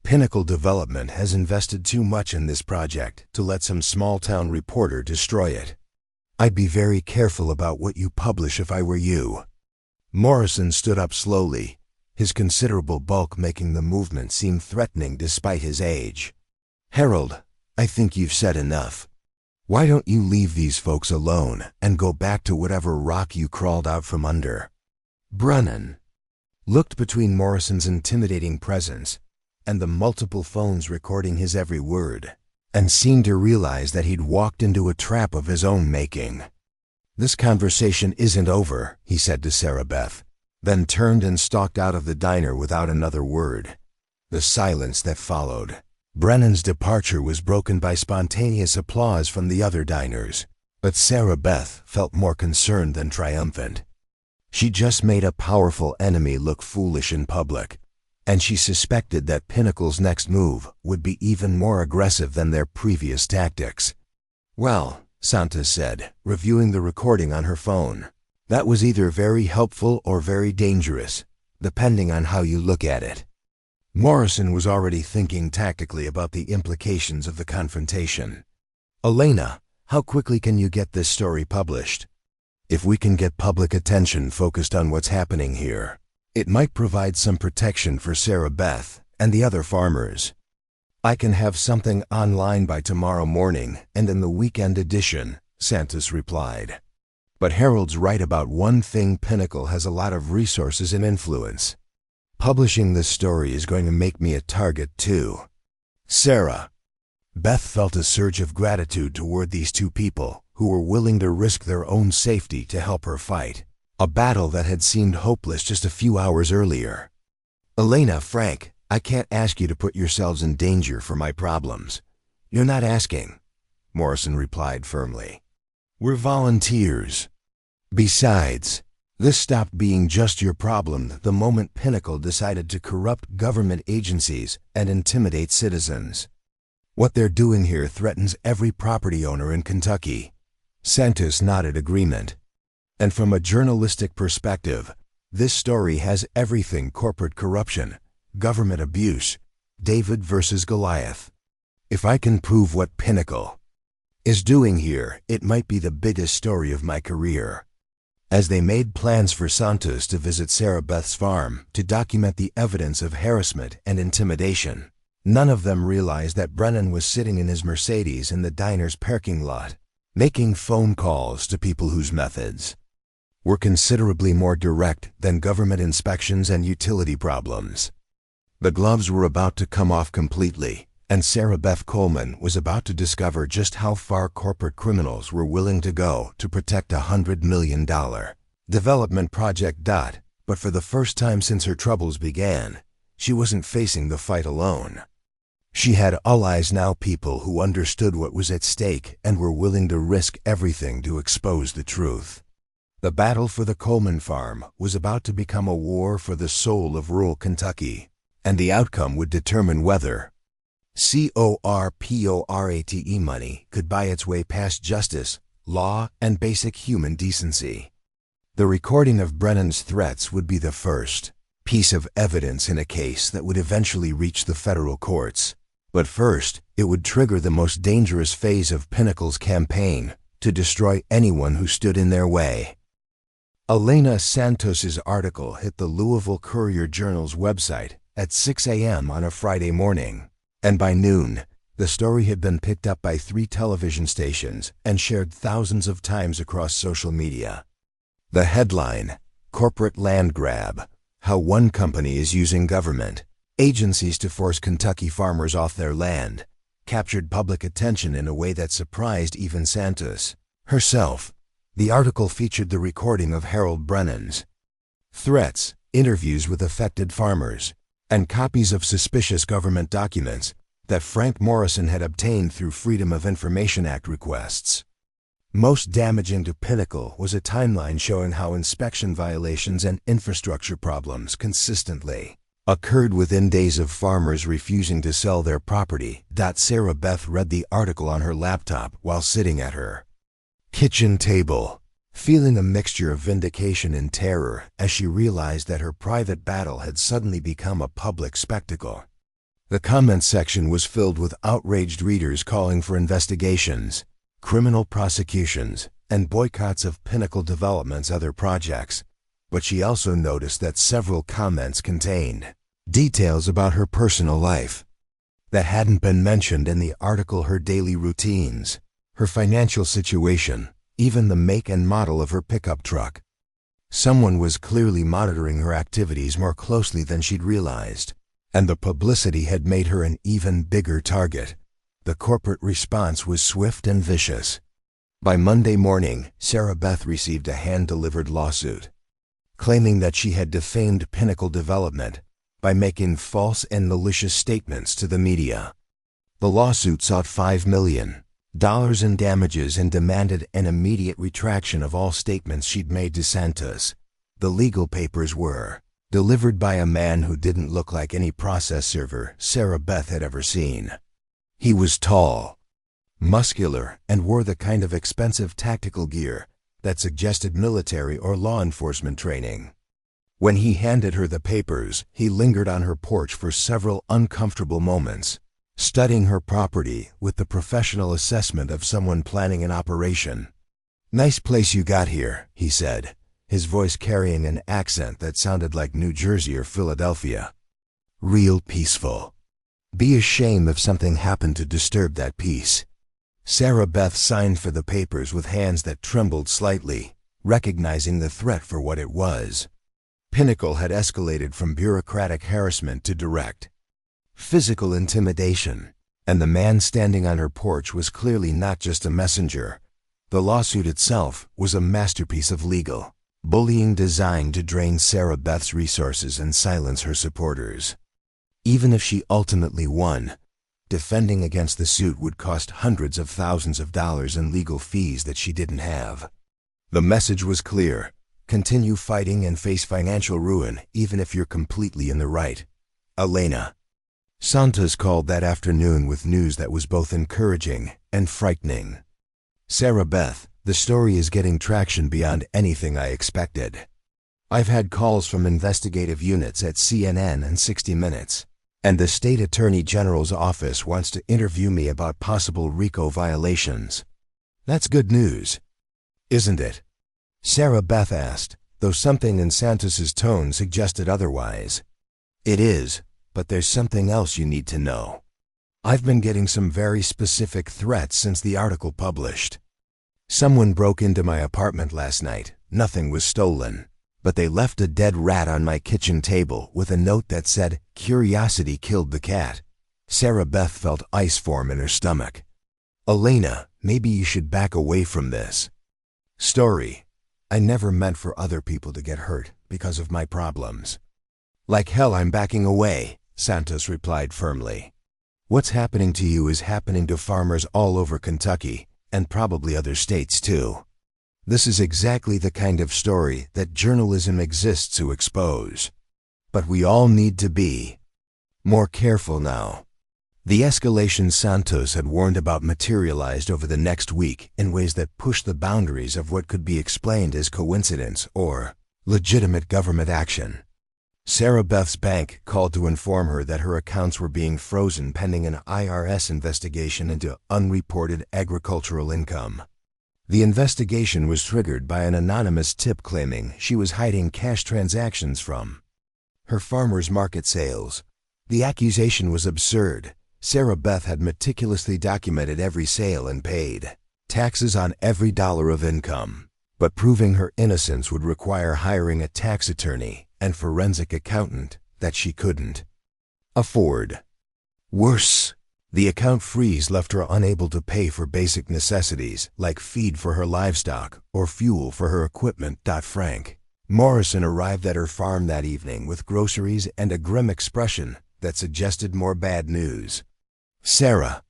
S1: Pinnacle Development has invested too much in this project to let some small-town reporter destroy it. I'd be very careful about what you publish if I were you. Morrison stood up slowly, his considerable bulk making the movement seem threatening despite his age. Harold, I think you've said enough. Why don't you leave these folks alone and go back to whatever rock you crawled out from under? Brennan looked between Morrison's intimidating presence and the multiple phones recording his every word, and seemed to realize that he'd walked into a trap of his own making. This conversation isn't over, he said to Sarah Beth, then turned and stalked out of the diner without another word. The silence that followed. Brennan's departure was broken by spontaneous applause from the other diners, but Sarah Beth felt more concerned than triumphant. She just made a powerful enemy look foolish in public, and she suspected that Pinnacle's next move would be even more aggressive than their previous tactics. Well, Santos said, reviewing the recording on her phone, that was either very helpful or very dangerous, depending on how you look at it. Morrison was already thinking tactically about the implications of the confrontation. Elena, how quickly can you get this story published? If we can get public attention focused on what's happening here, it might provide some protection for Sarah Beth and the other farmers. I can have something online by tomorrow morning and in the weekend edition, Santos replied. But Harold's right about one thing: Pinnacle has a lot of resources and influence. Publishing this story is going to make me a target too. Sarah. Beth felt a surge of gratitude toward these two people who were willing to risk their own safety to help her fight a battle that had seemed hopeless just a few hours earlier. Elena, Frank, I can't ask you to put yourselves in danger for my problems. You're not asking, Morrison replied firmly. We're volunteers. Besides, this stopped being just your problem the moment Pinnacle decided to corrupt government agencies and intimidate citizens. What they're doing here threatens every property owner in Kentucky. Santos nodded agreement. And from a journalistic perspective, this story has everything: corporate corruption, government abuse, David versus Goliath. If I can prove what Pinnacle is doing here, it might be the biggest story of my career. As they made plans for Santos to visit Sarah Beth's farm to document the evidence of harassment and intimidation, none of them realized that Brennan was sitting in his Mercedes in the diner's parking lot, making phone calls to people whose methods were considerably more direct than government inspections and utility problems. The gloves were about to come off completely, and Sarah Beth Coleman was about to discover just how far corporate criminals were willing to go to protect a $100 million development project. But for the first time since her troubles began, she wasn't facing the fight alone. She had allies now, people who understood what was at stake and were willing to risk everything to expose the truth. The battle for the Coleman farm was about to become a war for the soul of rural Kentucky, and the outcome would determine whether corporate money could buy its way past justice, law, and basic human decency. The recording of Brennan's threats would be the first piece of evidence in a case that would eventually reach the federal courts. But first, it would trigger the most dangerous phase of Pinnacle's campaign to destroy anyone who stood in their way. Elena Santos's article hit the Louisville Courier-Journal's website at 6 a.m. on a Friday morning, and by noon, the story had been picked up by 3 television stations and shared thousands of times across social media. The headline, "Corporate Land Grab: How One Company is Using Government Agencies to Force Kentucky Farmers Off Their Land," captured public attention in a way that surprised even Santos herself. The article featured the recording of Harold Brennan's threats, interviews with affected farmers, and copies of suspicious government documents that Frank Morrison had obtained through Freedom of Information Act requests. Most damaging to Pinnacle was a timeline showing how inspection violations and infrastructure problems consistently occurred within days of farmers refusing to sell their property. Sarah Beth read the article on her laptop while sitting at her kitchen table, feeling a mixture of vindication and terror as she realized that her private battle had suddenly become a public spectacle. The comment section was filled with outraged readers calling for investigations, criminal prosecutions, and boycotts of Pinnacle Development's other projects. But she also noticed that several comments contained details about her personal life that hadn't been mentioned in the article: her daily routines, her financial situation, even the make and model of her pickup truck. Someone was clearly monitoring her activities more closely than she'd realized, and the publicity had made her an even bigger target. The corporate response was swift and vicious. By Monday morning, Sarah Beth received a hand-delivered lawsuit, claiming that she had defamed Pinnacle Development by making false and malicious statements to the media. The lawsuit sought $5 million in damages and demanded an immediate retraction of all statements she'd made to Santos. The legal papers were delivered by a man who didn't look like any process server Sarah Beth had ever seen. He was tall, muscular, and wore the kind of expensive tactical gear that suggested military or law enforcement training. When he handed her the papers, he lingered on her porch for several uncomfortable moments, studying her property with the professional assessment of someone planning an operation. "Nice place you got here," he said, his voice carrying an accent that sounded like New Jersey or Philadelphia. "Real peaceful. Be a shame if something happened to disturb that peace." Sarah Beth signed for the papers with hands that trembled slightly, recognizing the threat for what it was. Pinnacle had escalated from bureaucratic harassment to direct physical intimidation, and the man standing on her porch was clearly not just a messenger. The lawsuit itself was a masterpiece of legal bullying designed to drain Sarah Beth's resources and silence her supporters. Even if she ultimately won, defending against the suit would cost hundreds of thousands of dollars in legal fees that she didn't have. The message was clear: continue fighting and face financial ruin even if you're completely in the right. Elena Santos called that afternoon with news that was both encouraging and frightening. "Sarah Beth, the story is getting traction beyond anything I expected. I've had calls from investigative units at CNN and 60 Minutes. And the state attorney general's office wants to interview me about possible RICO violations." "That's good news, isn't it?" Sarah Beth asked, though something in Santos's tone suggested otherwise. "It is, but there's something else you need to know. I've been getting some very specific threats since the article published. Someone broke into my apartment last night. Nothing was stolen, but they left a dead rat on my kitchen table with a note that said, 'Curiosity killed the cat.'" Sarah Beth felt ice form in her stomach. "Elena, maybe you should back away from this story. I never meant for other people to get hurt because of my problems." "Like hell I'm backing away," Santos replied firmly. What's happening to you is happening to farmers all over Kentucky, and probably other states too. This is exactly the kind of story that journalism exists to expose. But we all need to be more careful now. The escalation Santos had warned about materialized over the next week in ways that pushed the boundaries of what could be explained as coincidence or legitimate government action. Sarah Beth's bank called to inform her that her accounts were being frozen pending an IRS investigation into unreported agricultural income. The investigation was triggered by an anonymous tip claiming she was hiding cash transactions from her farmers' market sales. The accusation was absurd. Sarah Beth had meticulously documented every sale and paid taxes on every dollar of income, but proving her innocence would require hiring a tax attorney and forensic accountant that she couldn't afford. Worse, the account freeze left her unable to pay for basic necessities like feed for her livestock or fuel for her equipment. Frank Morrison arrived at her farm that evening with groceries and a grim expression that suggested more bad news. Sarah,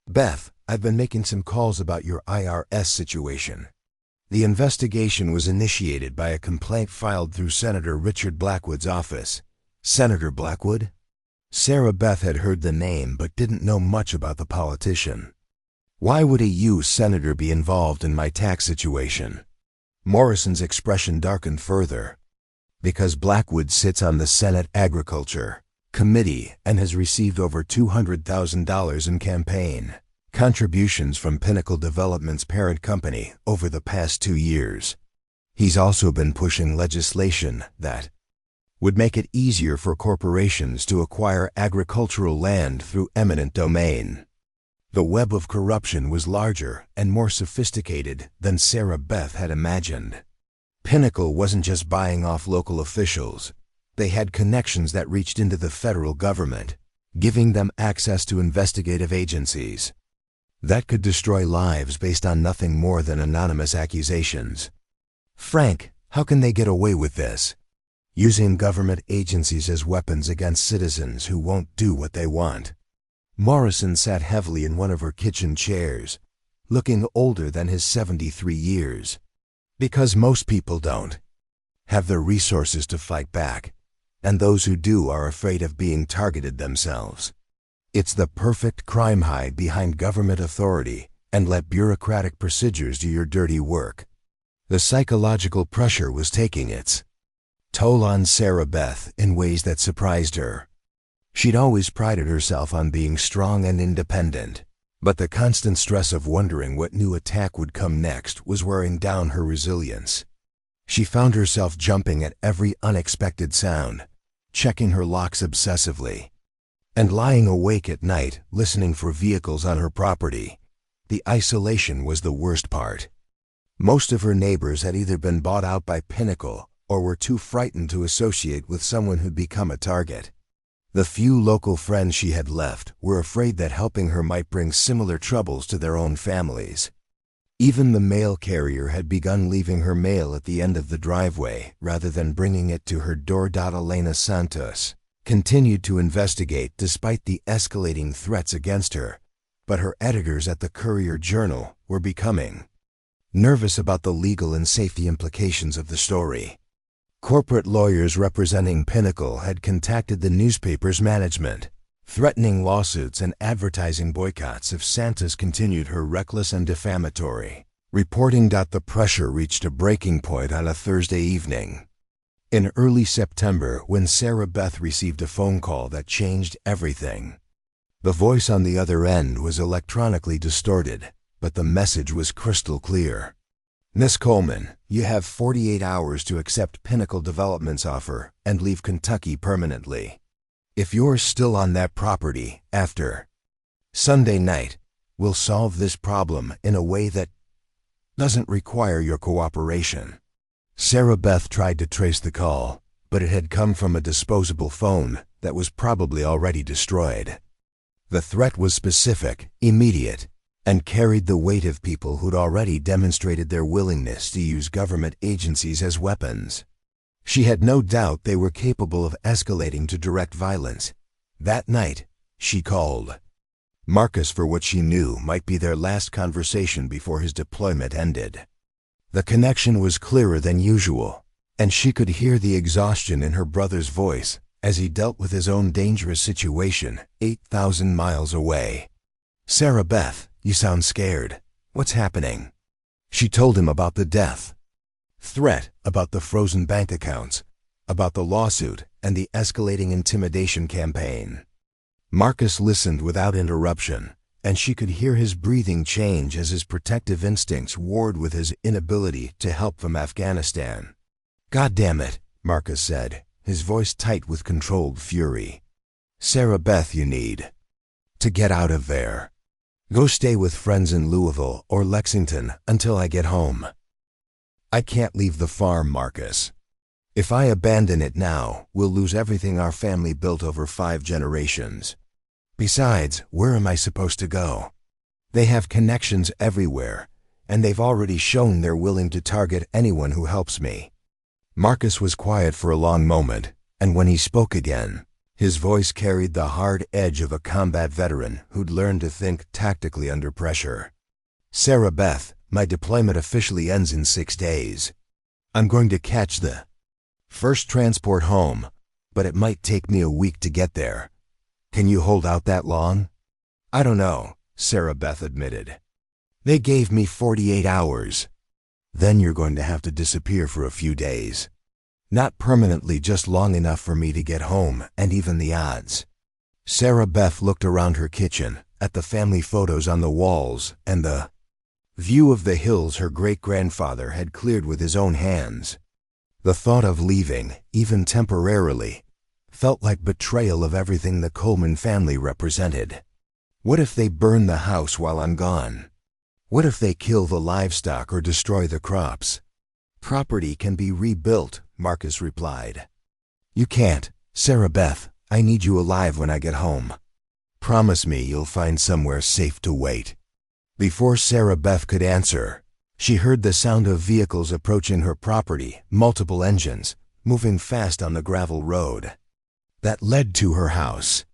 S1: Beth, I've been making some calls about your IRS situation. The investigation was initiated by a complaint filed through Senator Richard Blackwood's office. Senator Blackwood? Sarah Beth had heard the name but didn't know much about the politician. Why would a U.S. senator be involved in my tax situation? Morrison's expression darkened further. Because Blackwood sits on the Senate Agriculture Committee and has received over $200,000 in campaign contributions from Pinnacle Development's parent company over the past 2 years. He's also been pushing legislation that would make it easier for corporations to acquire agricultural land through eminent domain. The web of corruption was larger and more sophisticated than Sarah Beth had imagined. Pinnacle wasn't just buying off local officials. They had connections that reached into the federal government, giving them access to investigative agencies that could destroy lives based on nothing more than anonymous accusations. Frank, how can they get away with this? Using government agencies as weapons against citizens who won't do what they want. Morrison sat heavily in one of her kitchen chairs, looking older than his 73 years. Because most people don't have the resources to fight back, and those who do are afraid of being targeted themselves. It's the perfect crime hide behind government authority and let bureaucratic procedures do your dirty work. The psychological pressure was taking its toll on Sarah Beth in ways that surprised her. She'd always prided herself on being strong and independent, but the constant stress of wondering what new attack would come next was wearing down her resilience. She found herself jumping at every unexpected sound, checking her locks obsessively, and lying awake at night listening for vehicles on her property. The isolation was the worst part. Most of her neighbors had either been bought out by Pinnacle or were too frightened to associate with someone who'd become a target. The few local friends she had left were afraid that helping her might bring similar troubles to their own families. Even the mail carrier had begun leaving her mail at the end of the driveway rather than bringing it to her door. Elena Santos continued to investigate despite the escalating threats against her, but her editors at the Courier-Journal were becoming nervous about the legal and safety implications of the story. Corporate lawyers representing Pinnacle had contacted the newspaper's management, threatening lawsuits and advertising boycotts if Santos continued her reckless and defamatory reporting. The pressure reached a breaking point on a Thursday evening in early September when Sarah Beth received a phone call that changed everything. The voice on the other end was electronically distorted, but the message was crystal clear. Miss Coleman, you have 48 hours to accept Pinnacle Development's offer and leave Kentucky permanently. If you're still on that property after Sunday night, we'll solve this problem in a way that doesn't require your cooperation. Sarah Beth tried to trace the call, but it had come from a disposable phone that was probably already destroyed. The threat was specific, immediate, and carried the weight of people who'd already demonstrated their willingness to use government agencies as weapons. She had no doubt they were capable of escalating to direct violence. That night, she called Marcus, for what she knew, might be their last conversation before his deployment ended. The connection was clearer than usual, and she could hear the exhaustion in her brother's voice as he dealt with his own dangerous situation 8,000 miles away. "Sarah Beth, you sound scared. What's happening?" She told him about the death threat, about the frozen bank accounts, about the lawsuit and the escalating intimidation campaign. Marcus listened without interruption, and she could hear his breathing change as his protective instincts warred with his inability to help from Afghanistan. "God damn it," Marcus said, his voice tight with controlled fury. "Sarah Beth, you need to get out of there. Go stay with friends in Louisville or Lexington until I get home." "I can't leave the farm, Marcus. If I abandon it now, we'll lose everything our family built over 5 generations. Besides, where am I supposed to go? They have connections everywhere, and they've already shown they're willing to target anyone who helps me." Marcus was quiet for a long moment, and when he spoke again, his voice carried the hard edge of a combat veteran who'd learned to think tactically under pressure. "Sarah Beth, my deployment officially ends in 6 days. I'm going to catch the first transport home, but it might take me a week to get there. Can you hold out that long?" "I don't know," Sarah Beth admitted. "They gave me 48 hours. Then you're going to have to disappear for a few days. Not permanently, just long enough for me to get home and even the odds." Sarah Beth looked around her kitchen, at the family photos on the walls and the view of the hills her great-grandfather had cleared with his own hands. The thought of leaving, even temporarily, felt like betrayal of everything the Coleman family represented. What if they burn the house while I'm gone? What if they kill the livestock or destroy the crops? "Property can be rebuilt," Marcus replied. "You can't, Sarah Beth. I need you alive when I get home. Promise me you'll find somewhere safe to wait." Before Sarah Beth could answer, she heard the sound of vehicles approaching her property, multiple engines, moving fast on the gravel road that led to her house.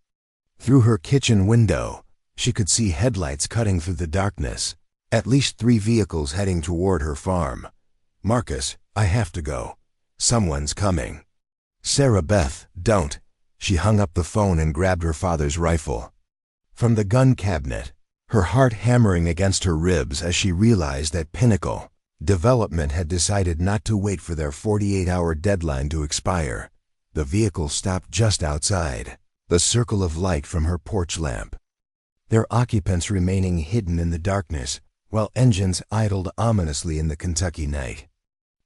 S1: Through her kitchen window, she could see headlights cutting through the darkness, at least 3 vehicles heading toward her farm. "Marcus, I have to go. Someone's coming." "Sarah Beth, don't." She hung up the phone and grabbed her father's rifle from the gun cabinet, her heart hammering against her ribs as she realized that Pinnacle Development had decided not to wait for their 48-hour deadline to expire. The vehicle stopped just outside the circle of light from her porch lamp, their occupants remaining hidden in the darkness while engines idled ominously in the Kentucky night.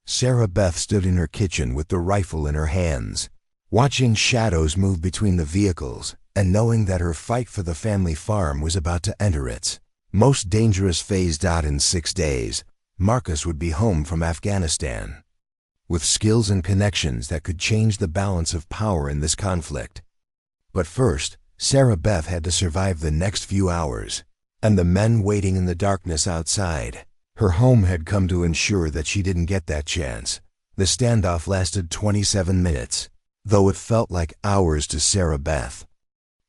S1: Sarah Beth stood in her kitchen with the rifle in her hands, watching shadows move between the vehicles and knowing that her fight for the family farm was about to enter its most dangerous phase. In 6 days, Marcus would be home from Afghanistan, with skills and connections that could change the balance of power in this conflict. But first, Sarah Beth had to survive the next few hours, and the men waiting in the darkness outside her home had come to ensure that she didn't get that chance. The standoff lasted 27 minutes, though it felt like hours to Sarah Beth.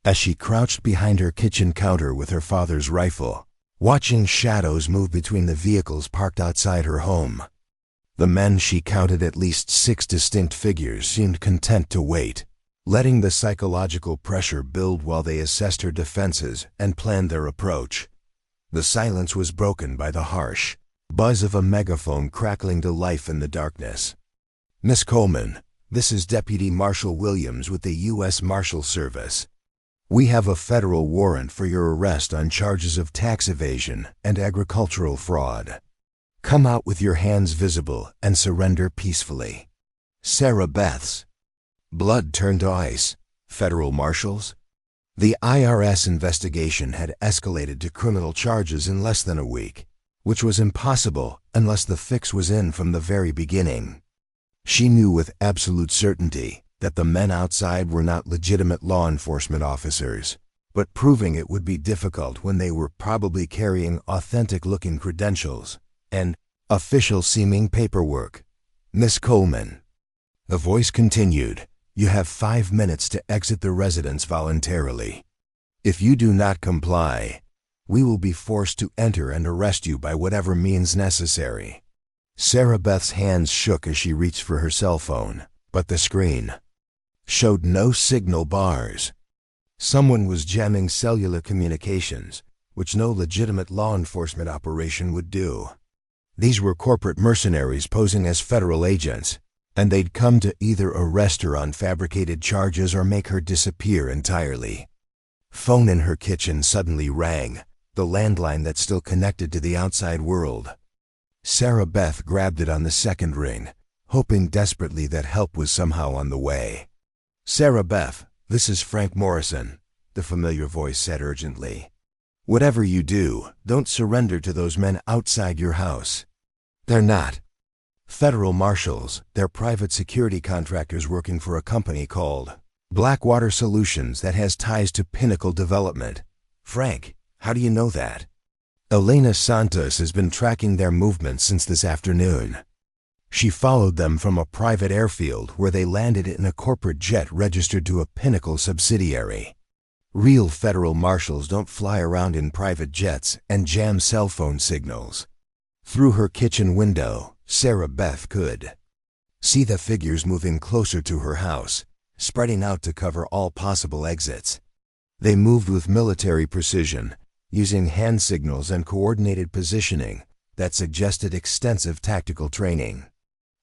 S1: As she crouched behind her kitchen counter with her father's rifle, watching shadows move between the vehicles parked outside her home, the men, she counted at least 6 distinct figures, seemed content to wait, letting the psychological pressure build while they assessed her defenses and planned their approach. The silence was broken by the harsh buzz of a megaphone crackling to life in the darkness. "Miss Coleman, this is Deputy Marshal Williams with the U.S. Marshal Service. We have a federal warrant for your arrest on charges of tax evasion and agricultural fraud. Come out with your hands visible and surrender peacefully." Sarah Beth's blood turned to ice. Federal marshals? The IRS investigation had escalated to criminal charges in less than a week, which was impossible unless the fix was in from the very beginning. She knew with absolute certainty that the men outside were not legitimate law enforcement officers, but proving it would be difficult when they were probably carrying authentic-looking credentials and official-seeming paperwork. "Miss Coleman," the voice continued, "you have 5 minutes to exit the residence voluntarily. If you do not comply, we will be forced to enter and arrest you by whatever means necessary." Sarah Beth's hands shook as she reached for her cell phone, but the screen showed no signal bars. Someone was jamming cellular communications, which no legitimate law enforcement operation would do. These were corporate mercenaries posing as federal agents, and they'd come to either arrest her on fabricated charges or make her disappear entirely. Phone in her kitchen suddenly rang, the landline that still connected to the outside world. Sarah Beth grabbed it on the second ring, hoping desperately that help was somehow on the way. "Sarah Beth, this is Frank Morrison," the familiar voice said urgently. "Whatever you do, don't surrender to those men outside your house. They're not federal marshals, they're private security contractors working for a company called Blackwater Solutions that has ties to Pinnacle Development." "Frank, how do you know that?" "Elena Santos has been tracking their movements since this afternoon. She followed them from a private airfield where they landed in a corporate jet registered to a Pinnacle subsidiary. Real federal marshals don't fly around in private jets and jam cell phone signals." Through her kitchen window, Sarah Beth could see the figures moving closer to her house, spreading out to cover all possible exits. They moved with military precision, using hand signals and coordinated positioning that suggested extensive tactical training.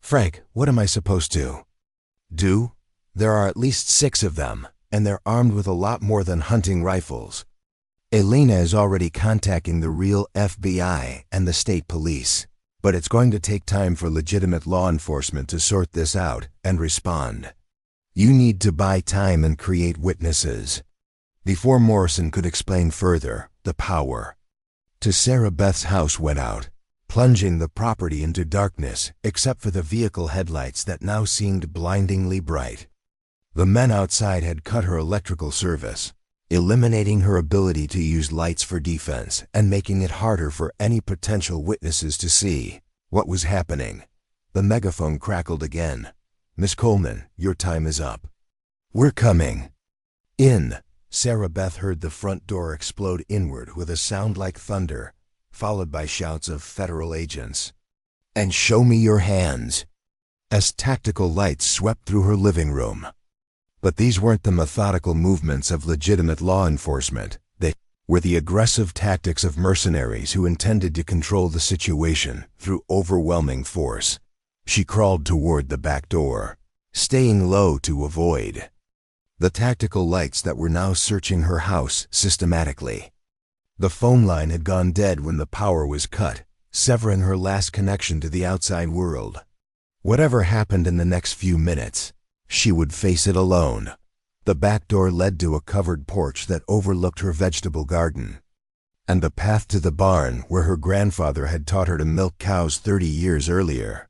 S1: "Frank, what am I supposed to do?" "There are at least 6 of them, and they're armed with a lot more than hunting rifles. Elena is already contacting the real FBI and the state police, but it's going to take time for legitimate law enforcement to sort this out and respond. You need to buy time and create witnesses." Before Morrison could explain further, the power to Sarah Beth's house went out, plunging the property into darkness except for the vehicle headlights that now seemed blindingly bright. The men outside had cut her electrical service, eliminating her ability to use lights for defense and making it harder for any potential witnesses to see what was happening. The megaphone crackled again. "Miss Coleman, your time is up." "We're coming in." Sarah Beth heard the front door explode inward with a sound like thunder, followed by shouts of federal agents. "And show me your hands," as tactical lights swept through her living room. But these weren't the methodical movements of legitimate law enforcement. They were the aggressive tactics of mercenaries who intended to control the situation through overwhelming force. She crawled toward the back door, staying low to avoid the tactical lights that were now searching her house systematically. The phone line had gone dead when the power was cut, severing her last connection to the outside world. Whatever happened in the next few minutes, she would face it alone. The back door led to a covered porch that overlooked her vegetable garden, and the path to the barn where her grandfather had taught her to milk cows 30 years earlier.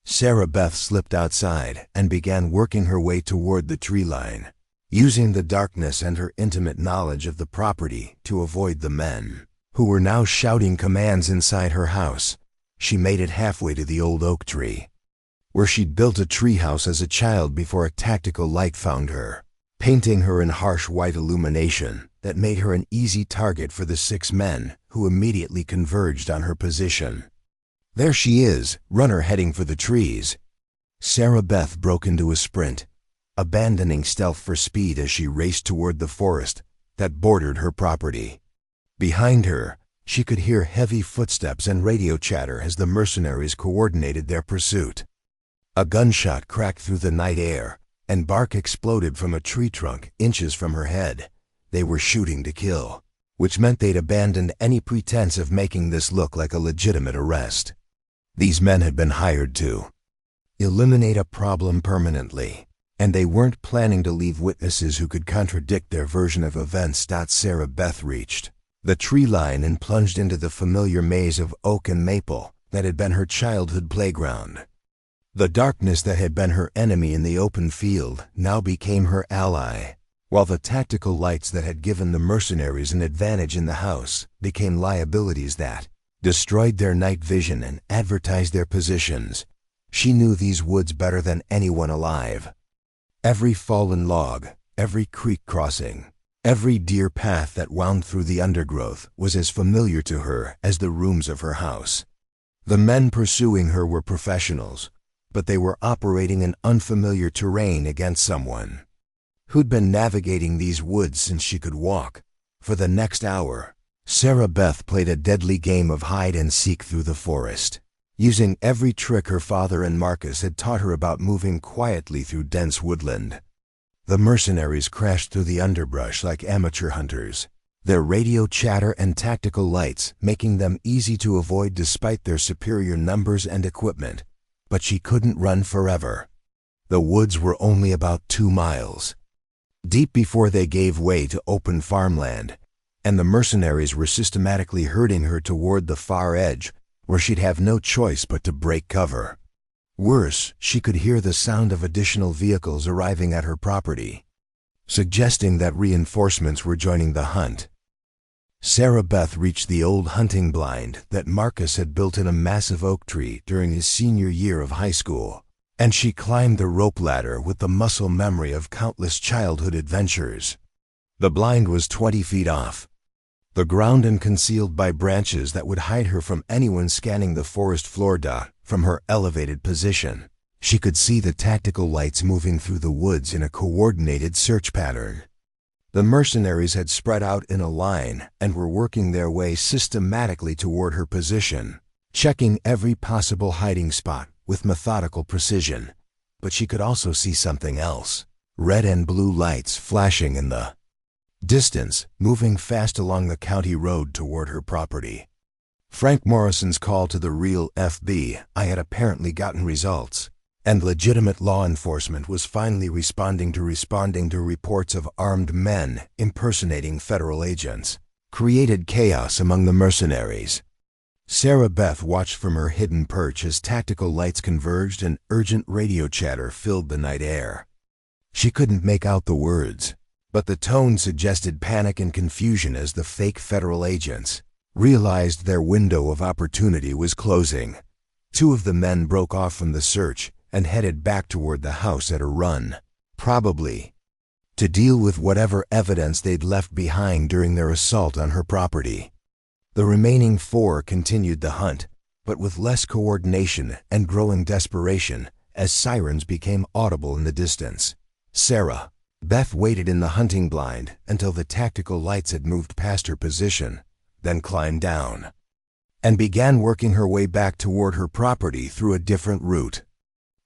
S1: Sarah Beth slipped outside and began working her way toward the tree line, using the darkness and her intimate knowledge of the property to avoid the men who were now shouting commands inside her house. She made it halfway to the old oak tree, where she'd built a treehouse as a child before a tactical light found her, painting her in harsh white illumination that made her an easy target for the 6 men who immediately converged on her position. "There she is, runner heading for the trees." Sarah Beth broke into a sprint, abandoning stealth for speed as she raced toward the forest that bordered her property. Behind her, she could hear heavy footsteps and radio chatter as the mercenaries coordinated their pursuit. A gunshot cracked through the night air, and bark exploded from a tree trunk inches from her head. They were shooting to kill, which meant they'd abandoned any pretense of making this look like a legitimate arrest. These men had been hired to eliminate a problem permanently, and they weren't planning to leave witnesses who could contradict their version of events. Sarah Beth reached the tree line and plunged into the familiar maze of oak and maple that had been her childhood playground. The darkness that had been her enemy in the open field now became her ally, while the tactical lights that had given the mercenaries an advantage in the house became liabilities that destroyed their night vision and advertised their positions. She knew these woods better than anyone alive. Every fallen log, every creek crossing, Every deer path that wound through the undergrowth was as familiar to her as the rooms of her house. The men pursuing her were professionals, but they were operating in unfamiliar terrain against someone who'd been navigating these woods since she could walk. For the next hour, Sarah Beth played a deadly game of hide-and-seek through the forest, using every trick her father and Marcus had taught her about moving quietly through dense woodland. The mercenaries crashed through the underbrush like amateur hunters, their radio chatter and tactical lights making them easy to avoid despite their superior numbers and equipment. But she couldn't run forever. The woods were only about 2 miles deep before they gave way to open farmland, and the mercenaries were systematically herding her toward the far edge, where she'd have no choice but to break cover. Worse, she could hear the sound of additional vehicles arriving at her property, suggesting that reinforcements were joining the hunt. Sarah Beth reached the old hunting blind that Marcus had built in a massive oak tree during his senior year of high school, and she climbed the rope ladder with the muscle memory of countless childhood adventures. The blind was 20 feet off the ground and concealed by branches that would hide her from anyone scanning the forest floor. From her elevated position, she could see the tactical lights moving through the woods in a coordinated search pattern. The mercenaries had spread out in a line and were working their way systematically toward her position, checking every possible hiding spot with methodical precision. But she could also see something else: red and blue lights flashing in the distance, moving fast along the county road toward her property. Frank Morrison's call to the real FBI had apparently gotten results, and legitimate law enforcement was finally responding to reports of armed men impersonating federal agents, created chaos among the mercenaries. Sarah Beth watched from her hidden perch as tactical lights converged and urgent radio chatter filled the night air. She couldn't make out the words, but the tone suggested panic and confusion as the fake federal agents realized their window of opportunity was closing. 2 of the men broke off from the search and headed back toward the house at a run, probably to deal with whatever evidence they'd left behind during their assault on her property. The remaining 4 continued the hunt, but with less coordination and growing desperation as sirens became audible in the distance. Sarah Beth waited in the hunting blind until the tactical lights had moved past her position, then climbed down and began working her way back toward her property through a different route.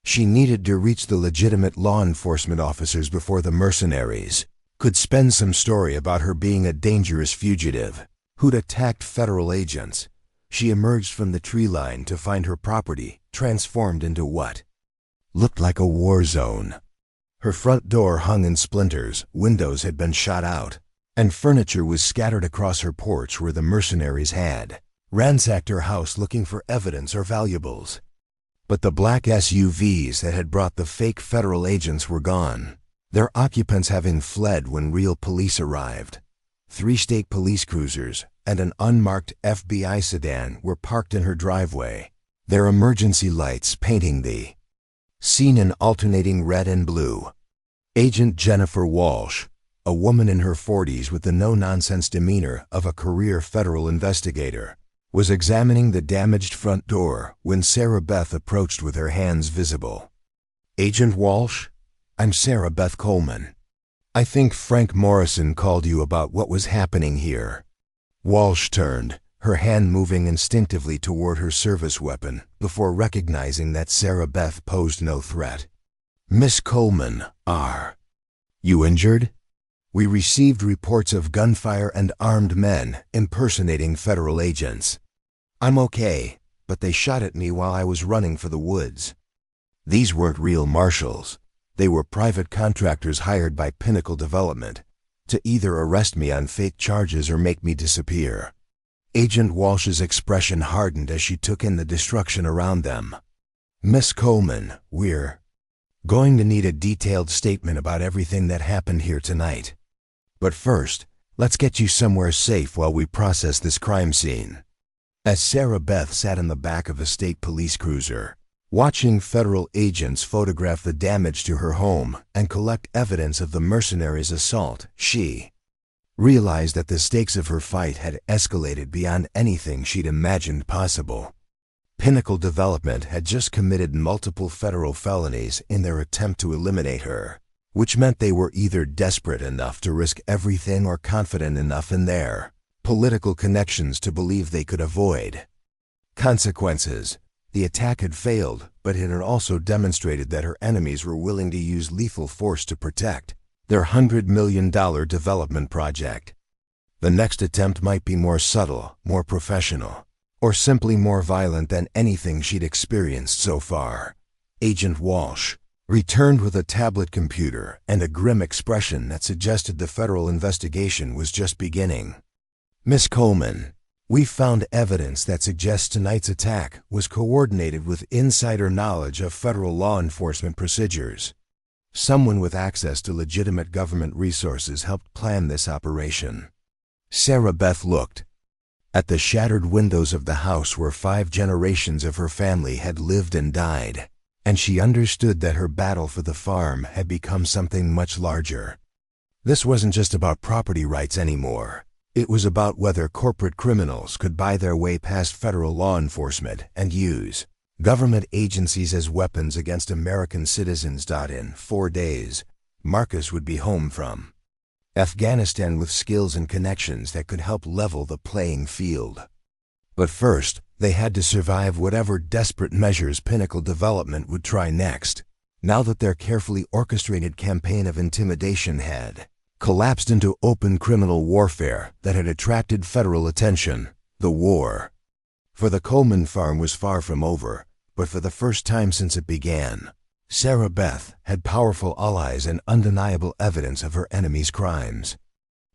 S1: She needed to reach the legitimate law enforcement officers before the mercenaries could spin some story about her being a dangerous fugitive who'd attacked federal agents. She emerged from the tree line to find her property transformed into what looked like a war zone. Her front door hung in splinters, windows had been shot out, and furniture was scattered across her porch where the mercenaries had ransacked her house looking for evidence or valuables. But the black SUVs that had brought the fake federal agents were gone, their occupants having fled when real police arrived. 3 state police cruisers and an unmarked FBI sedan were parked in her driveway, their emergency lights painting the scene in alternating red and blue. Agent Jennifer Walsh, a woman in her 40s with the no-nonsense demeanor of a career federal investigator, was examining the damaged front door when Sarah Beth approached with her hands visible. "Agent Walsh, I'm Sarah Beth Coleman. I think Frank Morrison called you about what was happening here." Walsh turned, her hand moving instinctively toward her service weapon before recognizing that Sarah Beth posed no threat. "Miss Coleman, are you injured? We received reports of gunfire and armed men impersonating federal agents." "I'm okay, but they shot at me while I was running for the woods." These weren't real marshals. They were private contractors hired by Pinnacle Development to either arrest me on fake charges or make me disappear. Agent Walsh's expression hardened as she took in the destruction around them. "Miss Coleman, we're going to need a detailed statement about everything that happened here tonight. But first, let's get you somewhere safe while we process this crime scene." As Sarah Beth sat in the back of a state police cruiser, watching federal agents photograph the damage to her home and collect evidence of the mercenaries' assault, she realized that the stakes of her fight had escalated beyond anything she'd imagined possible. Pinnacle Development had just committed multiple federal felonies in their attempt to eliminate her, which meant they were either desperate enough to risk everything or confident enough in their political connections to believe they could avoid consequences. The attack had failed, but it had also demonstrated that her enemies were willing to use lethal force to protect their $100 million development project. The next attempt might be more subtle, more professional, or simply more violent than anything she'd experienced so far. Agent Walsh returned with a tablet computer and a grim expression that suggested the federal investigation was just beginning. "Miss Coleman, we found evidence that suggests tonight's attack was coordinated with insider knowledge of federal law enforcement procedures. Someone with access to legitimate government resources helped plan this operation." Sarah Beth looked at the shattered windows of the house where 5 generations of her family had lived and died, and she understood that her battle for the farm had become something much larger. This wasn't just about property rights anymore. It was about whether corporate criminals could buy their way past federal law enforcement and use government agencies as weapons against American citizens. In 4 days, Marcus would be home from Afghanistan with skills and connections that could help level the playing field. But first, they had to survive whatever desperate measures Pinnacle Development would try next. Now that their carefully orchestrated campaign of intimidation had collapsed into open criminal warfare that had attracted federal attention, the war for the Coleman farm was far from over. But for the first time since it began, Sarah Beth had powerful allies and undeniable evidence of her enemies' crimes.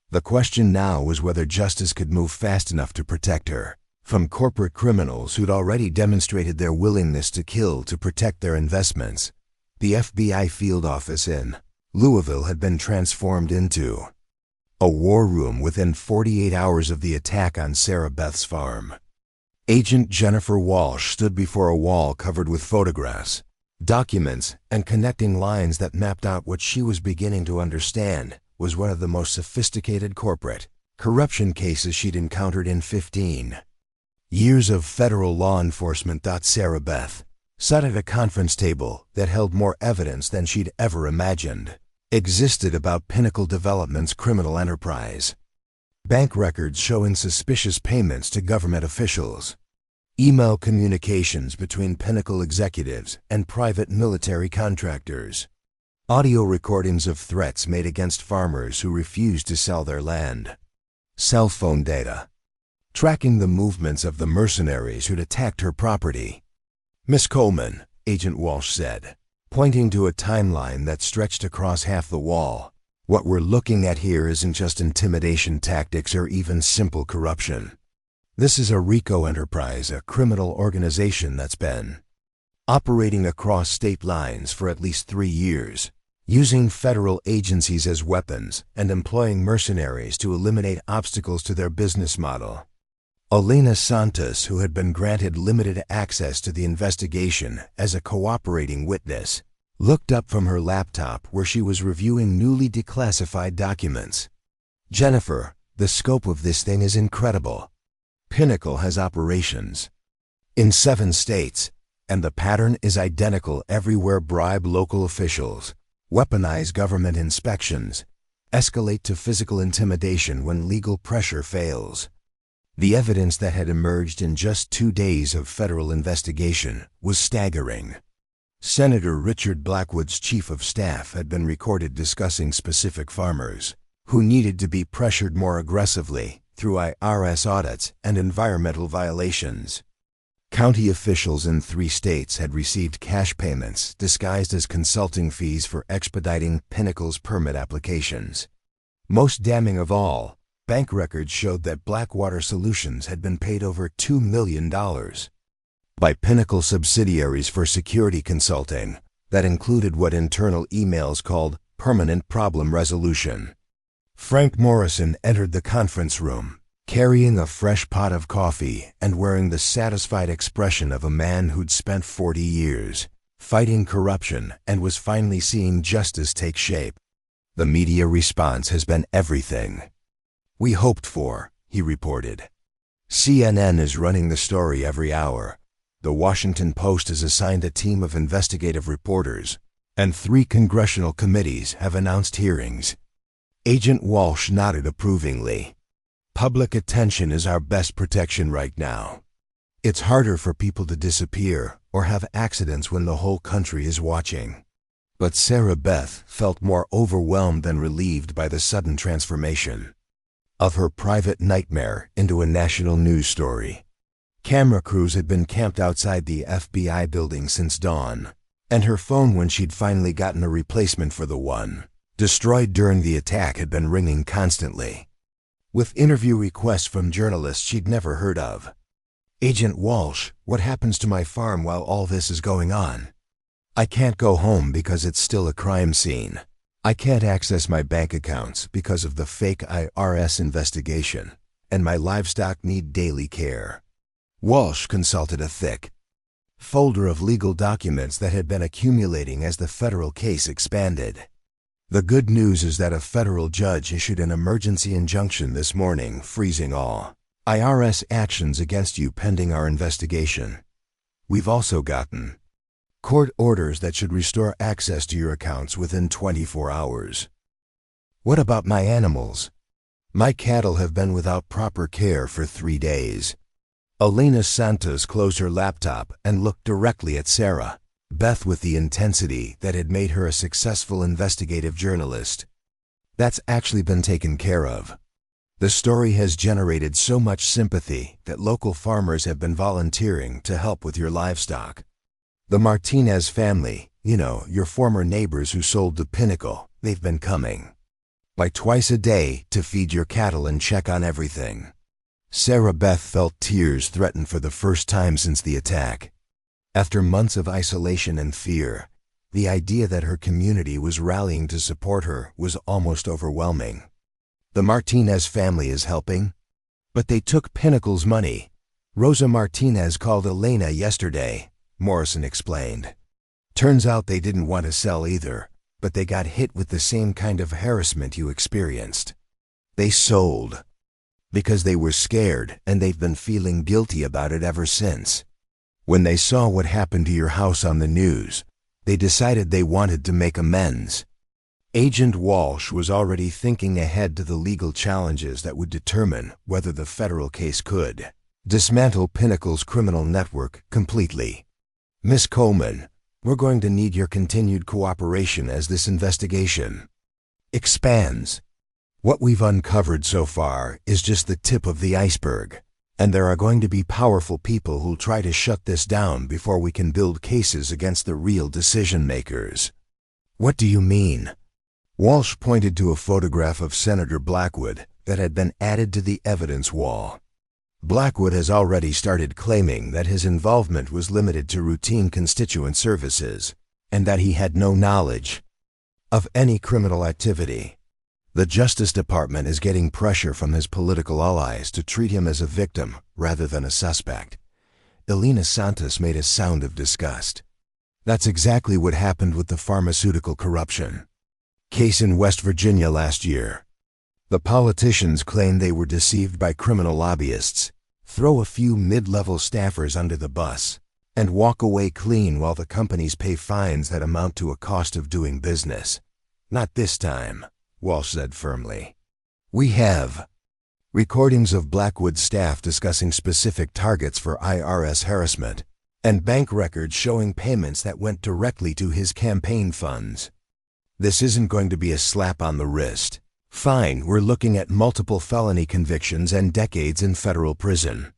S1: The question now was whether justice could move fast enough to protect her from corporate criminals who'd already demonstrated their willingness to kill to protect their investments. The FBI field office in Louisville had been transformed into a war room within 48 hours of the attack on Sarah Beth's farm. Agent Jennifer Walsh stood before a wall covered with photographs, documents, and connecting lines that mapped out what she was beginning to understand was one of the most sophisticated corporate corruption cases she'd encountered in 15 years of federal law enforcement. Sarah Beth sat at a conference table that held more evidence than she'd ever imagined existed about Pinnacle Development's criminal enterprise. Bank records showing suspicious payments to government officials, email communications between Pinnacle executives and private military contractors, audio recordings of threats made against farmers who refused to sell their land, cell phone data, tracking the movements of the mercenaries who'd attacked her property. "Miss Coleman," Agent Walsh said, pointing to a timeline that stretched across half the wall, "what we're looking at here isn't just intimidation tactics or even simple corruption. This is a RICO enterprise, a criminal organization that's been operating across state lines for at least 3 years, using federal agencies as weapons and employing mercenaries to eliminate obstacles to their business model." Elena Santos, who had been granted limited access to the investigation as a cooperating witness, looked up from her laptop where she was reviewing newly declassified documents. "Jennifer, the scope of this thing is incredible. Pinnacle has operations in 7 states, and the pattern is identical everywhere. Bribe local officials, weaponize government inspections, escalate to physical intimidation when legal pressure fails." The evidence that had emerged in just 2 days of federal investigation was staggering. Senator Richard Blackwood's chief of staff had been recorded discussing specific farmers who needed to be pressured more aggressively through IRS audits and environmental violations. County officials in 3 states had received cash payments disguised as consulting fees for expediting Pinnacle's permit applications. Most damning of all, bank records showed that Blackwater Solutions had been paid over $2 million by Pinnacle subsidiaries for security consulting that included what internal emails called permanent problem resolution. Frank Morrison entered the conference room, carrying a fresh pot of coffee and wearing the satisfied expression of a man who'd spent 40 years fighting corruption and was finally seeing justice take shape. "The media response has been everything," we hoped for, he reported. CNN is running the story every hour. The Washington Post has assigned a team of investigative reporters, and 3 congressional committees have announced hearings. Agent Walsh nodded approvingly. Public attention is our best protection right now. It's harder for people to disappear or have accidents when the whole country is watching. But Sarah Beth felt more overwhelmed than relieved by the sudden transformation of her private nightmare into a national news story. Camera crews had been camped outside the FBI building since dawn, and her phone, when she'd finally gotten a replacement for the one destroyed during the attack, had been ringing constantly, with interview requests from journalists she'd never heard of. Agent Walsh, what happens to my farm while all this is going on? I can't go home because it's still a crime scene. I can't access my bank accounts because of the fake IRS investigation, and my livestock need daily care. Walsh consulted a thick folder of legal documents that had been accumulating as the federal case expanded. The good news is that a federal judge issued an emergency injunction this morning, freezing all IRS actions against you pending our investigation. We've also gotten court orders that should restore access to your accounts within 24 hours. What about my animals? My cattle have been without proper care for 3 days. Elena Santos closed her laptop and looked directly at Sarah Beth with the intensity that had made her a successful investigative journalist. That's actually been taken care of. The story has generated so much sympathy that local farmers have been volunteering to help with your livestock. The Martinez family, your former neighbors who sold to Pinnacle, they've been coming by twice a day to feed your cattle and check on everything. Sarah Beth felt tears threaten for the first time since the attack. After months of isolation and fear, the idea that her community was rallying to support her was almost overwhelming. The Martinez family is helping, but they took Pinnacle's money. Rosa Martinez called Elena yesterday, Morrison explained. Turns out they didn't want to sell either, but they got hit with the same kind of harassment you experienced. They sold because they were scared, and they've been feeling guilty about it ever since. When they saw what happened to your house on the news, they decided they wanted to make amends. Agent Walsh was already thinking ahead to the legal challenges that would determine whether the federal case could dismantle Pinnacle's criminal network completely. Miss Coleman, we're going to need your continued cooperation as this investigation expands. What we've uncovered so far is just the tip of the iceberg, and there are going to be powerful people who'll try to shut this down before we can build cases against the real decision makers. What do you mean? Walsh pointed to a photograph of Senator Blackwood that had been added to the evidence wall. Blackwood has already started claiming that his involvement was limited to routine constituent services, and that he had no knowledge of any criminal activity. The Justice Department is getting pressure from his political allies to treat him as a victim rather than a suspect. Elena Santos made a sound of disgust. That's exactly what happened with the pharmaceutical corruption case in West Virginia last year. The politicians claim they were deceived by criminal lobbyists, throw a few mid-level staffers under the bus, and walk away clean while the companies pay fines that amount to a cost of doing business. Not this time, Walsh said firmly. We have recordings of Blackwood's staff discussing specific targets for IRS harassment, and bank records showing payments that went directly to his campaign funds. This isn't going to be a slap on the wrist. Fine, we're looking at multiple felony convictions and decades in federal prison.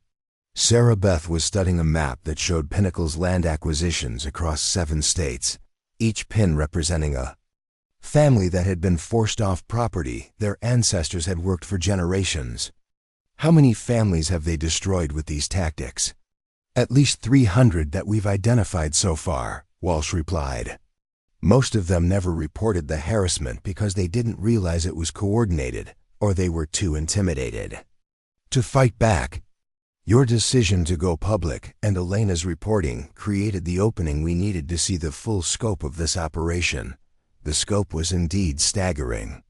S1: Sarah Beth was studying a map that showed Pinnacle's land acquisitions across 7 states, each pin representing a family that had been forced off property their ancestors had worked for generations. How many families have they destroyed with these tactics? At least 300 that we've identified so far, Walsh replied. Most of them never reported the harassment because they didn't realize it was coordinated, or they were too intimidated to fight back. Your decision to go public and Elena's reporting created the opening we needed to see the full scope of this operation. The scope was indeed staggering.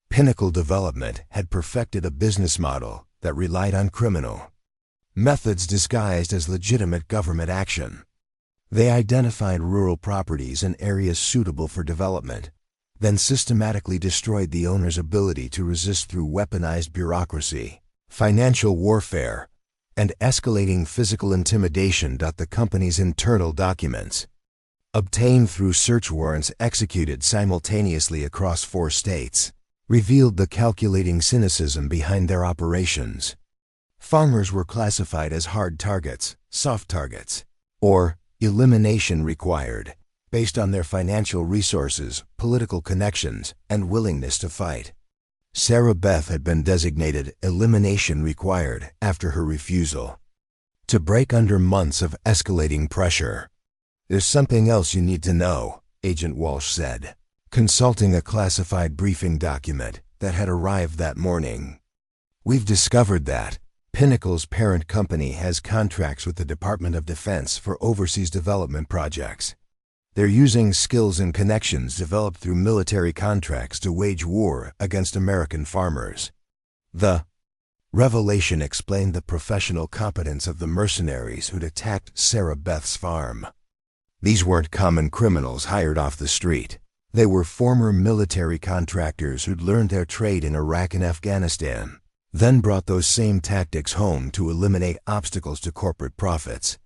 S1: Pinnacle Development had perfected a business model that relied on criminal methods disguised as legitimate government action. They identified rural properties and areas suitable for development, then systematically destroyed the owner's ability to resist through weaponized bureaucracy, financial warfare, and escalating physical intimidation. The company's internal documents, obtained through search warrants executed simultaneously across 4 states, revealed the calculating cynicism behind their operations. Farmers were classified as hard targets, soft targets, or elimination required, based on their financial resources, political connections, and willingness to fight. Sarah Beth had been designated elimination required after her refusal to break under months of escalating pressure. "There's something else you need to know," Agent Walsh said, consulting a classified briefing document that had arrived that morning. "We've discovered that Pinnacle's parent company has contracts with the Department of Defense for overseas development projects. They're using skills and connections developed through military contracts to wage war against American farmers." The revelation explained the professional competence of the mercenaries who'd attacked Sarah Beth's farm. These weren't common criminals hired off the street. They were former military contractors who'd learned their trade in Iraq and Afghanistan, then brought those same tactics home to eliminate obstacles to corporate profits.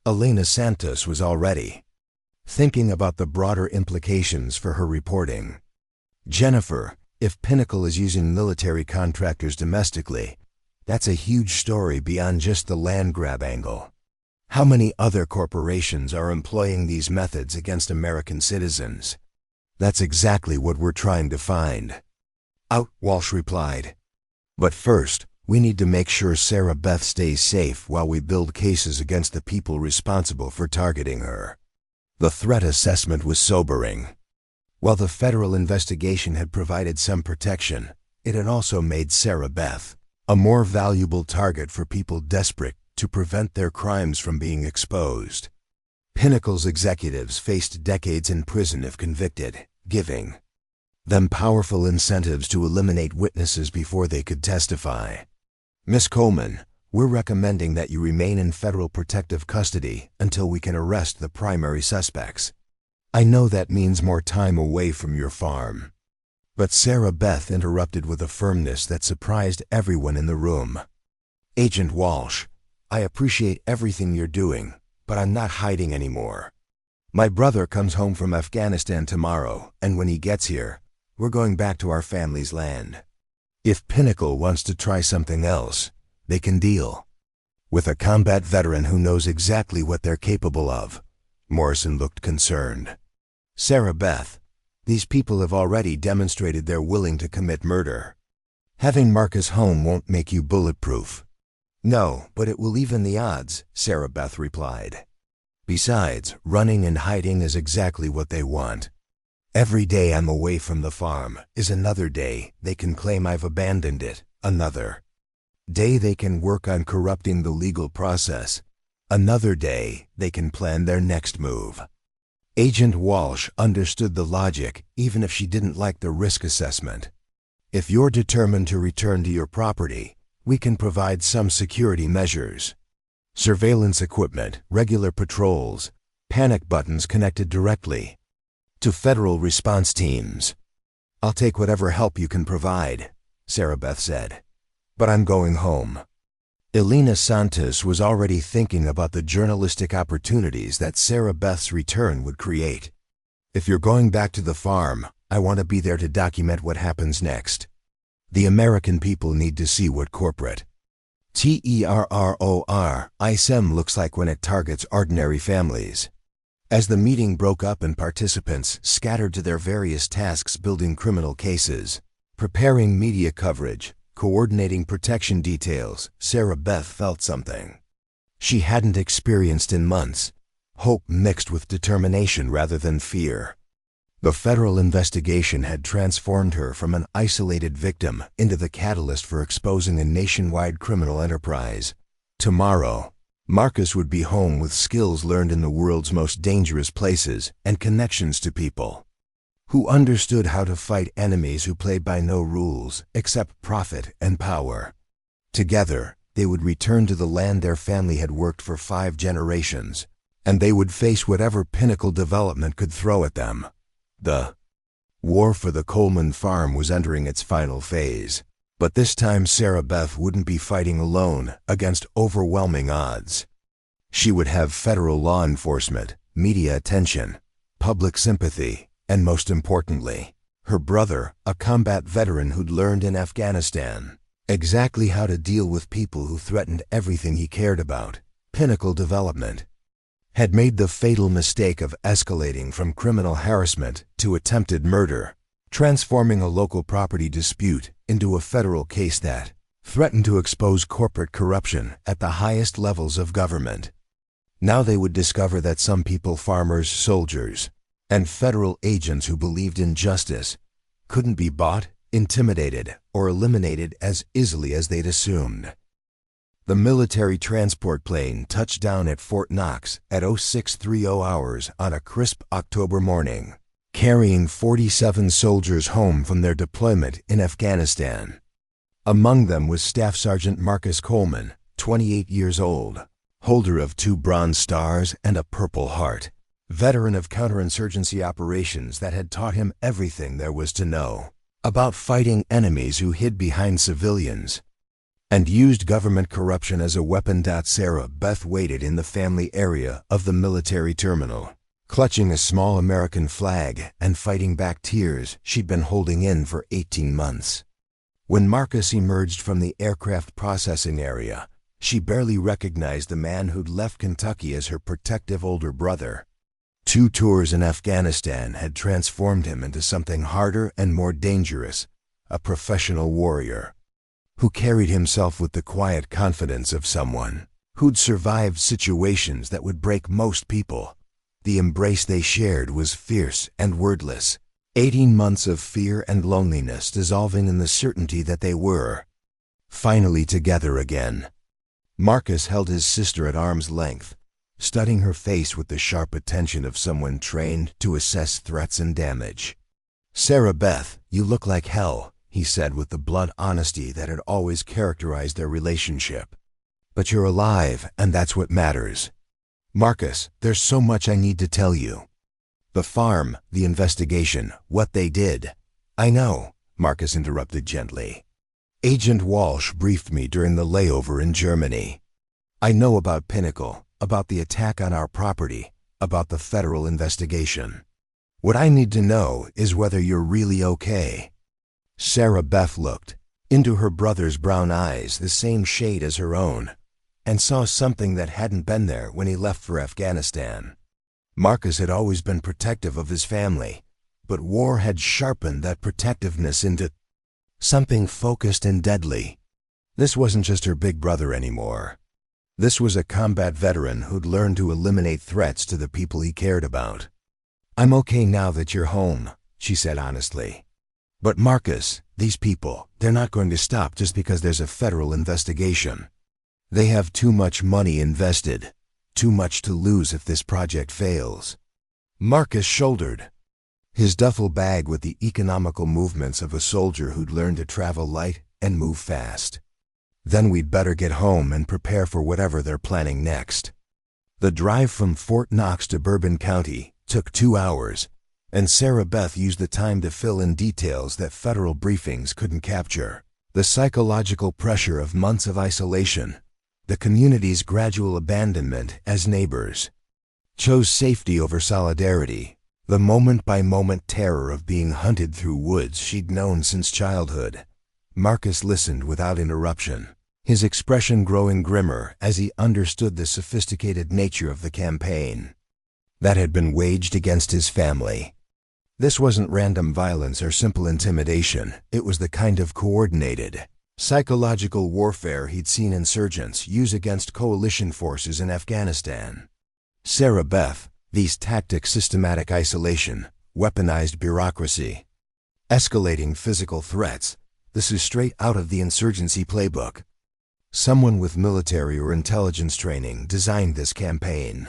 S1: Elena Santos was already thinking about the broader implications for her reporting. "Jennifer, if Pinnacle is using military contractors domestically, that's a huge story beyond just the land grab angle. How many other corporations are employing these methods against American citizens?" "That's exactly what we're trying to find out," Walsh replied. "But first, we need to make sure Sarah Beth stays safe while we build cases against the people responsible for targeting her." The threat assessment was sobering. While the federal investigation had provided some protection, it had also made Sarah Beth a more valuable target for people desperate to prevent their crimes from being exposed. Pinnacle's executives faced decades in prison if convicted, giving them powerful incentives to eliminate witnesses before they could testify. "Miss Coleman, we're recommending that you remain in federal protective custody until we can arrest the primary suspects. I know that means more time away from your farm." But Sarah Beth interrupted with a firmness that surprised everyone in the room. "Agent Walsh, I appreciate everything you're doing, but I'm not hiding anymore. My brother comes home from Afghanistan tomorrow, and when he gets here, we're going back to our family's land. If Pinnacle wants to try something else, they can deal with a combat veteran who knows exactly what they're capable of." Morrison looked concerned. "Sarah Beth, these people have already demonstrated they're willing to commit murder. Having Marcus home won't make you bulletproof." "No, but it will even the odds," Sarah Beth replied. "Besides, running and hiding is exactly what they want. Every day I'm away from the farm is another day they can claim I've abandoned it, another day they can work on corrupting the legal process, another day they can plan their next move." Agent Walsh understood the logic even if she didn't like the risk assessment. "If you're determined to return to your property, we can provide some security measures. Surveillance equipment, regular patrols, panic buttons connected directly to federal response teams." "I'll take whatever help you can provide," Sarah Beth said. "But I'm going home." Elena Santos was already thinking about the journalistic opportunities that Sarah Beth's return would create. "If you're going back to the farm, I want to be there to document what happens next. The American people need to see what corporate terrorism looks like when it targets ordinary families." As the meeting broke up and participants scattered to their various tasks building criminal cases, preparing media coverage, coordinating protection details, Sarah Beth felt something she hadn't experienced in months, hope mixed with determination rather than fear. The federal investigation had transformed her from an isolated victim into the catalyst for exposing a nationwide criminal enterprise. Tomorrow, Marcus would be home with skills learned in the world's most dangerous places and connections to people who understood how to fight enemies who played by no rules except profit and power. Together, they would return to the land their family had worked for 5 generations, and they would face whatever pinnacle development could throw at them. The war for the Coleman farm was entering its final phase, but this time Sarah Beth wouldn't be fighting alone against overwhelming odds. She would have federal law enforcement, media attention, public sympathy, and most importantly, her brother, a combat veteran who'd learned in Afghanistan exactly how to deal with people who threatened everything he cared about. Pinnacle development had made the fatal mistake of escalating from criminal harassment to attempted murder, transforming a local property dispute into a federal case that threatened to expose corporate corruption at the highest levels of government. Now they would discover that some people, farmers, soldiers, and federal agents who believed in justice, couldn't be bought, intimidated, or eliminated as easily as they'd assumed. The military transport plane touched down at Fort Knox at 0630 hours on a crisp October morning, carrying 47 soldiers home from their deployment in Afghanistan. Among them was Staff Sergeant Marcus Coleman, 28 years old, holder of 2 Bronze Stars and a Purple Heart, veteran of counterinsurgency operations that had taught him everything there was to know about fighting enemies who hid behind civilians and used government corruption as a weapon. Sarah Beth waited in the family area of the military terminal, clutching a small American flag and fighting back tears she'd been holding in for 18 months. When Marcus emerged from the aircraft processing area, she barely recognized the man who'd left Kentucky as her protective older brother. 2 tours in Afghanistan had transformed him into something harder and more dangerous, a professional warrior who carried himself with the quiet confidence of someone who'd survived situations that would break most people. The embrace they shared was fierce and wordless, 18 months of fear and loneliness dissolving in the certainty that they were finally together again. Marcus held his sister at arm's length, studying her face with the sharp attention of someone trained to assess threats and damage. "Sarah Beth, you look like hell," he said with the blunt honesty that had always characterized their relationship. "But you're alive, and that's what matters." "Marcus, there's so much I need to tell you. The farm, the investigation, what they did." "I know," Marcus interrupted gently. "Agent Walsh briefed me during the layover in Germany. I know about Pinnacle, about the attack on our property, about the federal investigation. What I need to know is whether you're really okay." Sarah Beth looked into her brother's brown eyes, the same shade as her own, and saw something that hadn't been there when he left for Afghanistan. Marcus had always been protective of his family, but war had sharpened that protectiveness into something focused and deadly. This wasn't just her big brother anymore. This was a combat veteran who'd learned to eliminate threats to the people he cared about. "I'm okay now that you're home," she said honestly. "But Marcus, these people, they're not going to stop just because there's a federal investigation. They have too much money invested, too much to lose if this project fails." Marcus shouldered his duffel bag with the economical movements of a soldier who'd learned to travel light and move fast. "Then we'd better get home and prepare for whatever they're planning next." The drive from Fort Knox to Bourbon County took 2 hours, and Sarah Beth used the time to fill in details that federal briefings couldn't capture. The psychological pressure of months of isolation, the community's gradual abandonment as neighbors chose safety over solidarity, the moment-by-moment terror of being hunted through woods she'd known since childhood. Marcus listened without interruption, his expression growing grimmer as he understood the sophisticated nature of the campaign that had been waged against his family. This wasn't random violence or simple intimidation. It was the kind of coordinated, psychological warfare he'd seen insurgents use against coalition forces in Afghanistan. Sarah Beth, these tactics: systematic isolation, weaponized bureaucracy, escalating physical threats. This is straight out of the insurgency playbook. Someone with military or intelligence training designed this campaign.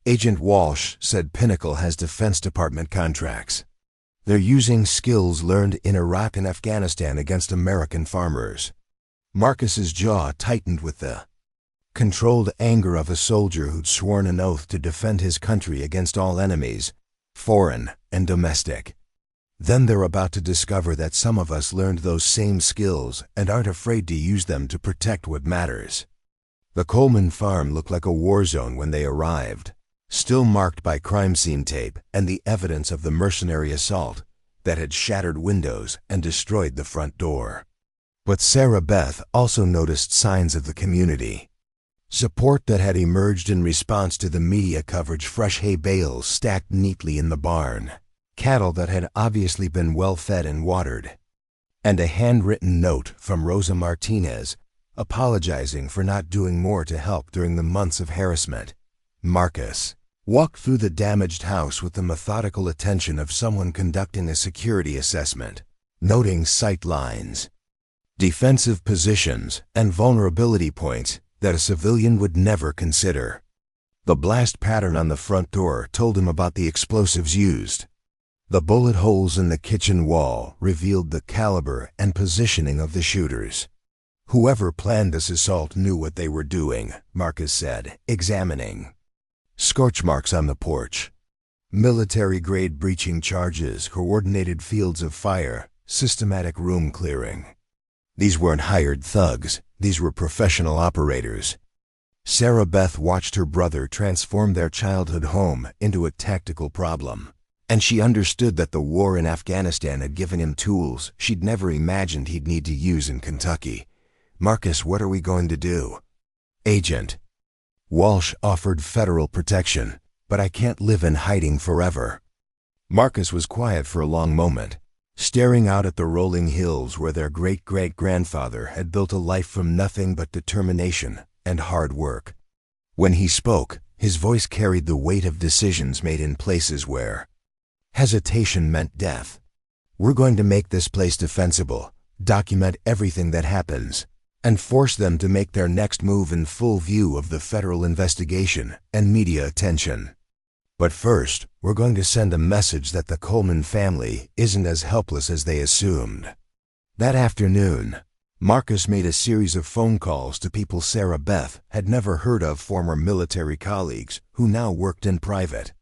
S1: Agent Walsh said Pinnacle has Defense Department contracts. They're using skills learned in Iraq and Afghanistan against American farmers. Marcus's jaw tightened with the controlled anger of a soldier who'd sworn an oath to defend his country against all enemies, foreign and domestic. Then they're about to discover that some of us learned those same skills and aren't afraid to use them to protect what matters. The Coleman farm looked like a war zone when they arrived, still marked by crime scene tape and the evidence of the mercenary assault that had shattered windows and destroyed the front door. But Sarah Beth also noticed signs of the community. Support that had emerged in response to the media coverage: fresh hay bales stacked neatly in the barn, cattle that had obviously been well fed and watered, and a handwritten note from Rosa Martinez apologizing for not doing more to help during the months of harassment. Marcus walked through the damaged house with the methodical attention of someone conducting a security assessment, noting sight lines, defensive positions, and vulnerability points that a civilian would never consider. The blast pattern on the front door told him about the explosives used. The bullet holes in the kitchen wall revealed the caliber and positioning of the shooters. Whoever planned this assault knew what they were doing, Marcus said, examining scorch marks on the porch, military-grade breaching charges, coordinated fields of fire, systematic room clearing. These weren't hired thugs. These were professional operators. Sarah Beth watched her brother transform their childhood home into a tactical problem, and she understood that the war in Afghanistan had given him tools she'd never imagined he'd need to use in Kentucky. "Marcus, what are we going to do?" "Agent Walsh offered federal protection, but I can't live in hiding forever." Marcus was quiet for a long moment, staring out at the rolling hills where their great-great-grandfather had built a life from nothing but determination and hard work. When he spoke, his voice carried the weight of decisions made in places where hesitation meant death. "We're going to make this place defensible, document everything that happens, and force them to make their next move in full view of the federal investigation and media attention. But first, we're going to send a message that the Coleman family isn't as helpless as they assumed." That afternoon, Marcus made a series of phone calls to people Sarah Beth had never heard of, former military colleagues who now worked in private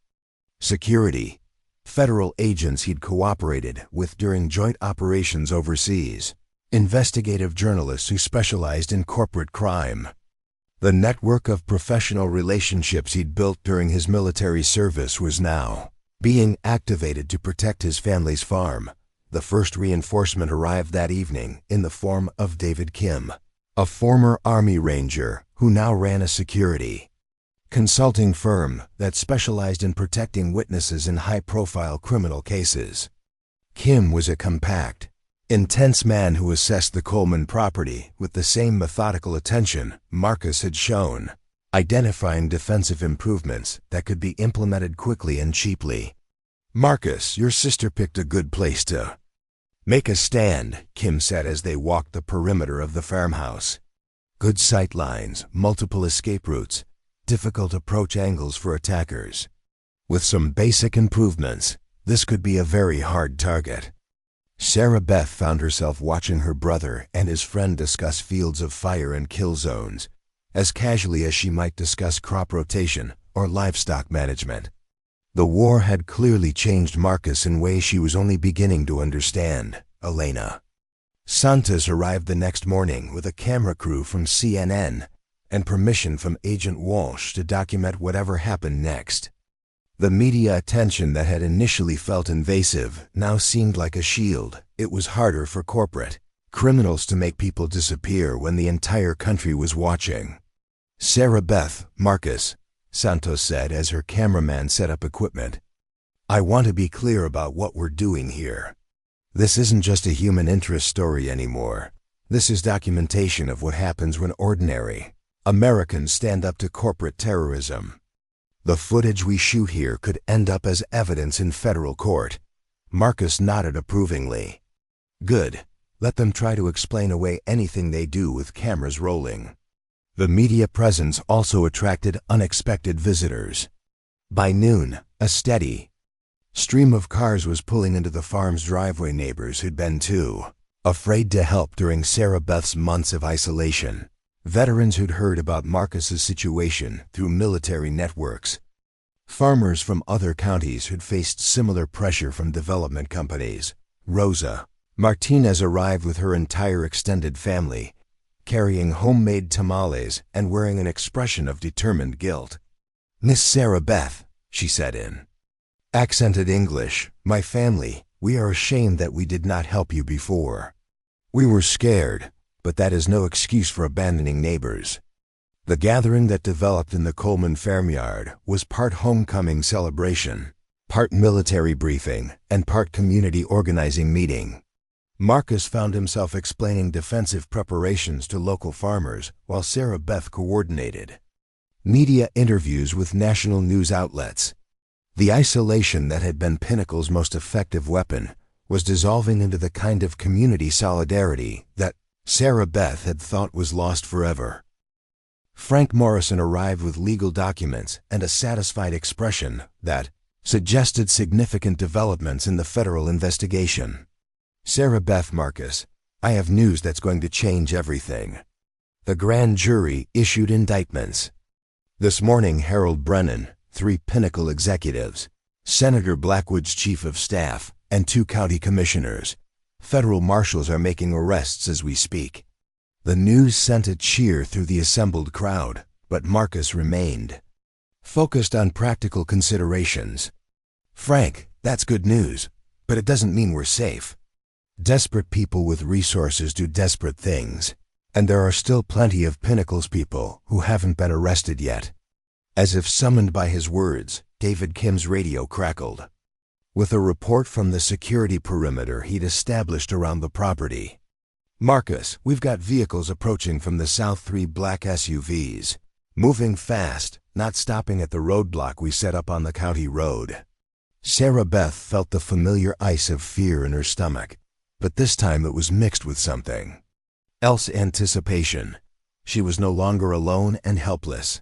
S1: security, federal agents he'd cooperated with during joint operations overseas, investigative journalists who specialized in corporate crime. The network of professional relationships he'd built during his military service was now being activated to protect his family's farm. The first reinforcement arrived that evening in the form of David Kim, a former Army Ranger who now ran a security consulting firm that specialized in protecting witnesses in high-profile criminal cases. Kim was a compact, intense man who assessed the Coleman property with the same methodical attention Marcus had shown, identifying defensive improvements that could be implemented quickly and cheaply. "Marcus, your sister picked a good place to make a stand," Kim said as they walked the perimeter of the farmhouse. "Good sight lines, multiple escape routes, difficult approach angles for attackers. With some basic improvements, this could be a very hard target." Sarah Beth found herself watching her brother and his friend discuss fields of fire and kill zones, as casually as she might discuss crop rotation or livestock management. The war had clearly changed Marcus in ways she was only beginning to understand. Elena Santos arrived the next morning with a camera crew from CNN and permission from Agent Walsh to document whatever happened next. The media attention that had initially felt invasive now seemed like a shield. It was harder for corporate criminals to make people disappear when the entire country was watching. "Sarah Beth, Marcus," Santos said as her cameraman set up equipment, "I want to be clear about what we're doing here. This isn't just a human interest story anymore. This is documentation of what happens when ordinary Americans stand up to corporate terrorism. The footage we shoot here could end up as evidence in federal court." Marcus nodded approvingly. "Good. Let them try to explain away anything they do with cameras rolling." The media presence also attracted unexpected visitors. By noon, a steady Stream of cars was pulling into the farm's driveway. Neighbors who'd been too afraid to help during Sarah Beth's months of isolation. Veterans who'd heard about Marcus's situation through military networks. Farmers from other counties who'd faced similar pressure from development companies. Rosa Martinez arrived with her entire extended family, carrying homemade tamales and wearing an expression of determined guilt. "Miss Sarah Beth," she said in accented English, "my family, we are ashamed that we did not help you before. We were scared, but that is no excuse for abandoning neighbors." The gathering that developed in the Coleman farmyard was part homecoming celebration, part military briefing, and part community organizing meeting. Marcus found himself explaining defensive preparations to local farmers while Sarah Beth coordinated media interviews with national news outlets. The isolation that had been Pinnacle's most effective weapon was dissolving into the kind of community solidarity that Sarah Beth had thought was lost forever. Frank Morrison arrived with legal documents and a satisfied expression that suggested significant developments in the federal investigation. "Sarah Beth, Marcus, I have news that's going to change everything." The grand jury issued indictments. This morning, Harold Brennan, 3 Pinnacle executives, Senator Blackwood's chief of staff, and 2 county commissioners, federal marshals are making arrests as we speak. The news sent a cheer through the assembled crowd, but Marcus remained focused on practical considerations. "Frank, that's good news, but it doesn't mean we're safe. Desperate people with resources do desperate things, and there are still plenty of Pinnacle's people who haven't been arrested yet." As if summoned by his words, David Kim's radio crackled with a report from the security perimeter he'd established around the property. "Marcus, we've got vehicles approaching from the south, 3 black SUVs, moving fast, not stopping at the roadblock we set up on the county road." Sarah Beth felt the familiar ice of fear in her stomach, but this time it was mixed with something else, anticipation. She was no longer alone and helpless.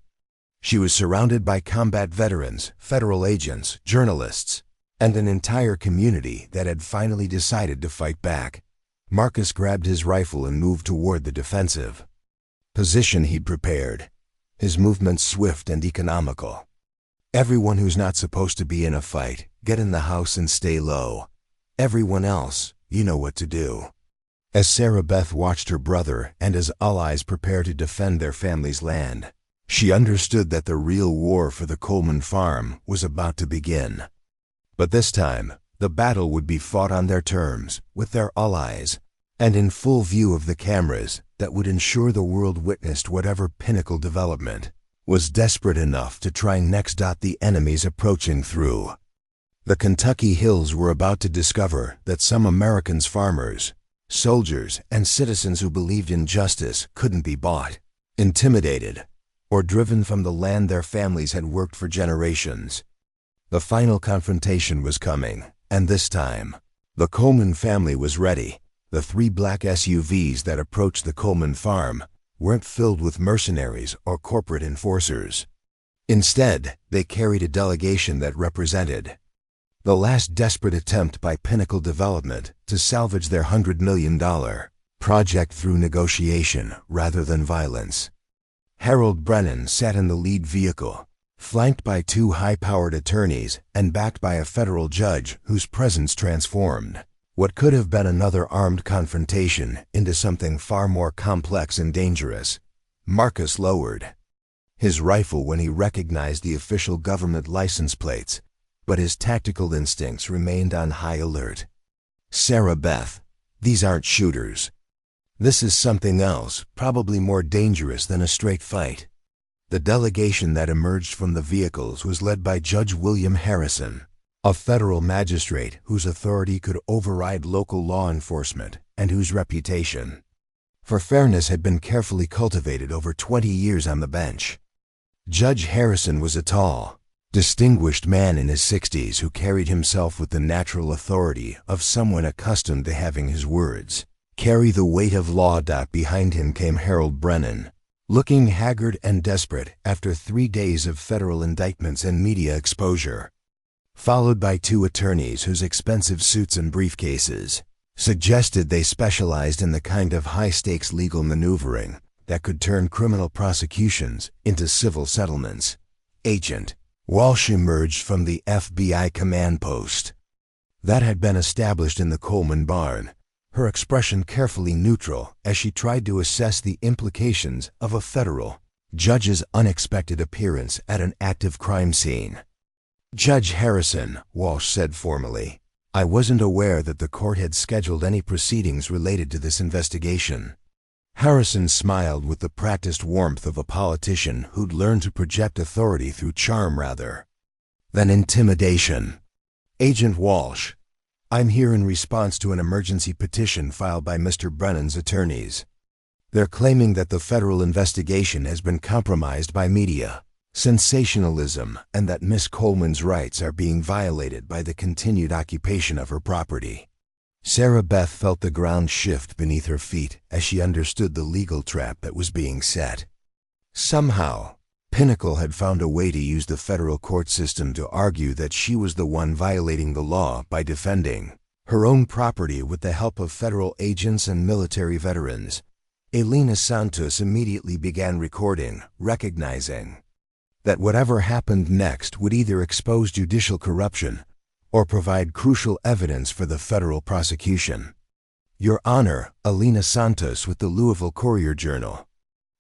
S1: She was surrounded by combat veterans, federal agents, journalists, and an entire community that had finally decided to fight back. Marcus grabbed his rifle and moved toward the defensive position he'd prepared, his movements swift and economical. "Everyone who's not supposed to be in a fight, get in the house and stay low. Everyone else, you know what to do." As Sarah Beth watched her brother and his allies prepare to defend their family's land, she understood that the real war for the Coleman farm was about to begin. But this time, the battle would be fought on their terms, with their allies, and in full view of the cameras that would ensure the world witnessed whatever Pinnacle development was desperate enough to try next. The enemies approaching through the Kentucky hills were about to discover that some Americans, farmers, soldiers, and citizens who believed in justice couldn't be bought, intimidated, or driven from the land their families had worked for generations. The final confrontation was coming, and this time, the Coleman family was ready. The 3 black SUVs that approached the Coleman farm weren't filled with mercenaries or corporate enforcers. Instead, they carried a delegation that represented the last desperate attempt by Pinnacle Development to salvage their $100 million project through negotiation rather than violence. Harold Brennan sat in the lead vehicle, flanked by 2 high-powered attorneys and backed by a federal judge whose presence transformed what could have been another armed confrontation into something far more complex and dangerous. Marcus lowered his rifle when he recognized the official government license plates, but his tactical instincts remained on high alert. "Sarah Beth, these aren't shooters. This is something else, probably more dangerous than a straight fight." The delegation that emerged from the vehicles was led by Judge William Harrison, a federal magistrate whose authority could override local law enforcement and whose reputation for fairness had been carefully cultivated over 20 years on the bench. Judge Harrison was a tall, distinguished man in his 60s who carried himself with the natural authority of someone accustomed to having his words carry the weight of law. Behind him came Harold Brennan, looking haggard and desperate after 3 days of federal indictments and media exposure. followed by two attorneys whose expensive suits and briefcases suggested they specialized in the kind of high-stakes legal maneuvering that could turn criminal prosecutions into civil settlements. Agent Walsh emerged from the FBI command post that had been established in the Coleman barn, her expression carefully neutral as she tried to assess the implications of a federal judge's unexpected appearance at an active crime scene. "Judge Harrison," Walsh said formally, "I wasn't aware that the court had scheduled any proceedings related to this investigation." Harrison smiled with the practiced warmth of a politician who'd learned to project authority through charm rather than intimidation. "Agent Walsh, I'm here in response to an emergency petition filed by Mr. Brennan's attorneys. They're claiming that the federal investigation has been compromised by media sensationalism and that Miss Coleman's rights are being violated by the continued occupation of her property." Sarah Beth felt the ground shift beneath her feet as she understood the legal trap that was being set. Somehow, Pinnacle had found a way to use the federal court system to argue that she was the one violating the law by defending her own property with the help of federal agents and military veterans. Elena Santos immediately began recording, recognizing that whatever happened next would either expose judicial corruption or provide crucial evidence for the federal prosecution. "Your Honor," Elena Santos with the Louisville Courier-Journal,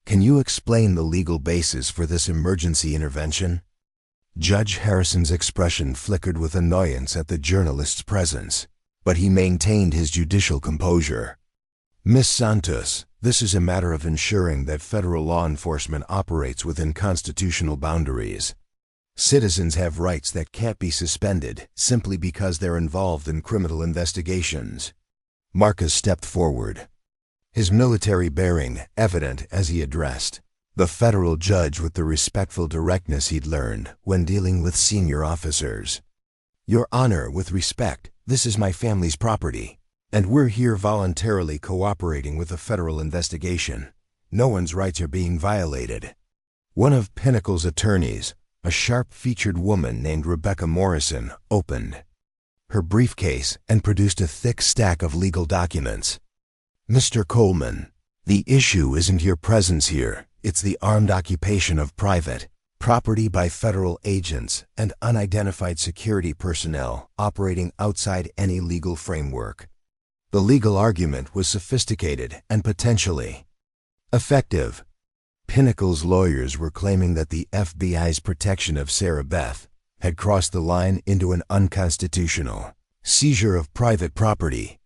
S1: "can you explain the legal basis for this emergency intervention?" Judge Harrison's expression flickered with annoyance at the journalist's presence, but he maintained his judicial composure. "Miss Santos, this is a matter of ensuring that federal law enforcement operates within constitutional boundaries. Citizens have rights that can't be suspended simply because they're involved in criminal investigations." Marcus stepped forward, his military bearing evident as he addressed the federal judge with the respectful directness he'd learned when dealing with senior officers. "Your Honor, with respect, this is my family's property, and we're here voluntarily cooperating with a federal investigation. No one's rights are being violated." One of Pinnacle's attorneys, a sharp-featured woman named Rebecca Morrison, opened her briefcase and produced a thick stack of legal documents. "Mr. Coleman, the issue isn't your presence here, it's the armed occupation of private property by federal agents and unidentified security personnel operating outside any legal framework." The legal argument was sophisticated and potentially effective. Pinnacle's lawyers were claiming that the FBI's protection of Sarah Beth had crossed the line into an unconstitutional seizure of private property,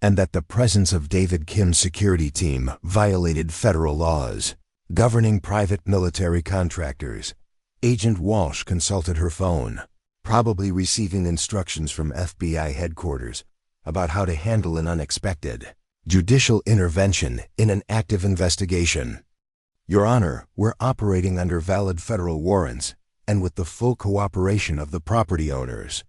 S1: and that the presence of David Kim's security team violated federal laws governing private military contractors. Agent Walsh consulted her phone, probably receiving instructions from FBI headquarters about how to handle an unexpected judicial intervention in an active investigation. "Your Honor, we're operating under valid federal warrants and with the full cooperation of the property owners.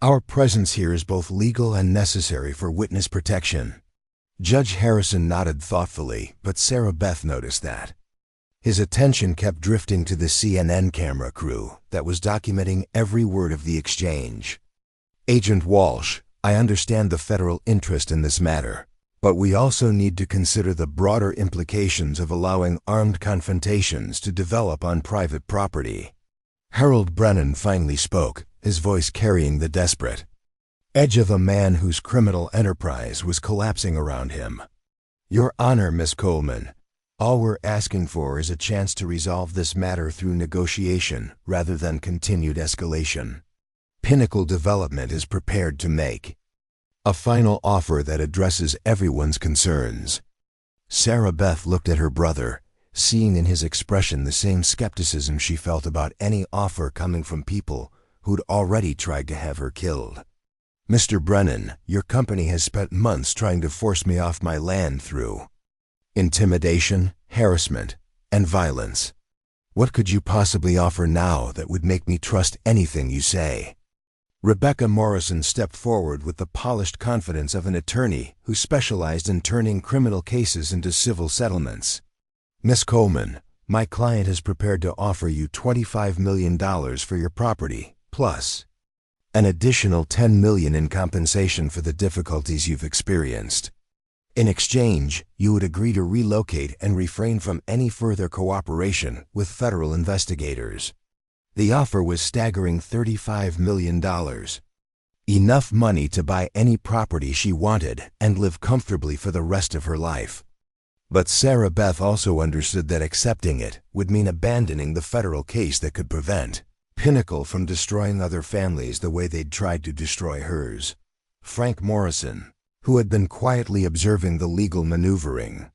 S1: Our presence here is both legal and necessary for witness protection." Judge Harrison nodded thoughtfully, but Sarah Beth noticed that his attention kept drifting to the CNN camera crew that was documenting every word of the exchange. "Agent Walsh, I understand the federal interest in this matter, but we also need to consider the broader implications of allowing armed confrontations to develop on private property." Harold Brennan finally spoke, his voice carrying the desperate edge of a man whose criminal enterprise was collapsing around him. "Your Honor, Miss Coleman, all we're asking for is a chance to resolve this matter through negotiation rather than continued escalation. Pinnacle Development is prepared to make a final offer that addresses everyone's concerns." Sarah Beth looked at her brother, seeing in his expression the same skepticism she felt about any offer coming from people who'd already tried to have her killed. "Mr. Brennan, your company has spent months trying to force me off my land through intimidation, harassment, and violence. What could you possibly offer now that would make me trust anything you say?" Rebecca Morrison stepped forward with the polished confidence of an attorney who specialized in turning criminal cases into civil settlements. "Miss Coleman, my client is prepared to offer you $25 million for your property, plus An additional $10 million in compensation for the difficulties you've experienced. In exchange, you would agree to relocate and refrain from any further cooperation with federal investigators. The offer was staggering $35 million. Enough money to buy any property she wanted and live comfortably for the rest of her life. But Sarah Beth also understood that accepting it would mean abandoning the federal case that could prevent Pinnacle from destroying other families the way they'd tried to destroy hers. Frank Morrison, who had been quietly observing the legal maneuvering,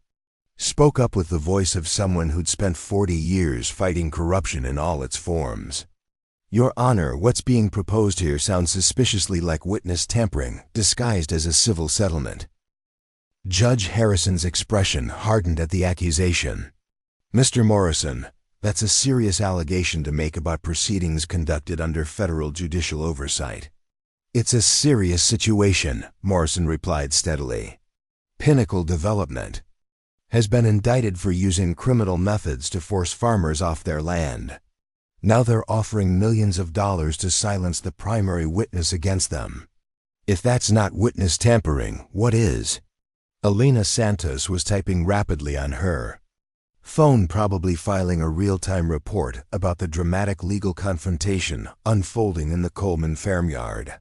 S1: spoke up with the voice of someone who'd spent 40 years fighting corruption in all its forms. Your Honor, what's being proposed here sounds suspiciously like witness tampering disguised as a civil settlement. Judge Harrison's expression hardened at the accusation. Mr. Morrison, that's a serious allegation to make about proceedings conducted under federal judicial oversight. It's a serious situation, Morrison replied steadily. Pinnacle Development has been indicted for using criminal methods to force farmers off their land. Now they're offering millions of dollars to silence the primary witness against them. If that's not witness tampering, what is? Elena Santos was typing rapidly on her phone, probably filing a real-time report about the dramatic legal confrontation unfolding in the Coleman farmyard.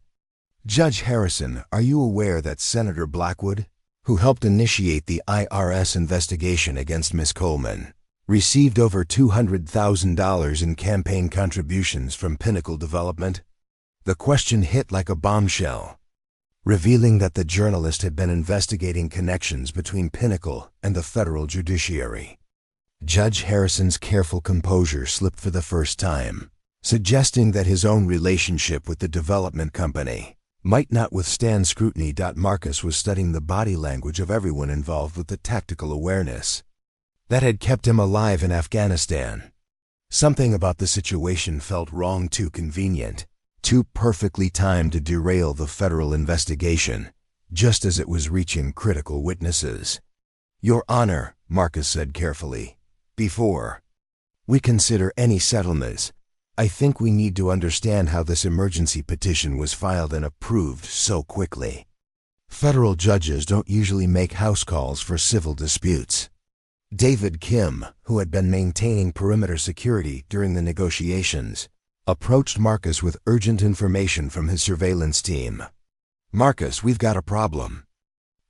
S1: Judge Harrison, are you aware that Senator Blackwood, who helped initiate the IRS investigation against Miss Coleman, received over $200,000 in campaign contributions from Pinnacle Development? The question hit like a bombshell, revealing that the journalist had been investigating connections between Pinnacle and the federal judiciary. Judge Harrison's careful composure slipped for the first time, suggesting that his own relationship with the development company might not withstand scrutiny. Marcus was studying the body language of everyone involved with the tactical awareness that had kept him alive in Afghanistan. Something about the situation felt wrong, too convenient, too perfectly timed to derail the federal investigation, just as it was reaching critical witnesses. Your Honor, Marcus said carefully, before we consider any settlements, I think we need to understand how this emergency petition was filed and approved so quickly. Federal judges don't usually make house calls for civil disputes. David Kim, who had been maintaining perimeter security during the negotiations, approached Marcus with urgent information from his surveillance team. Marcus, we've got a problem.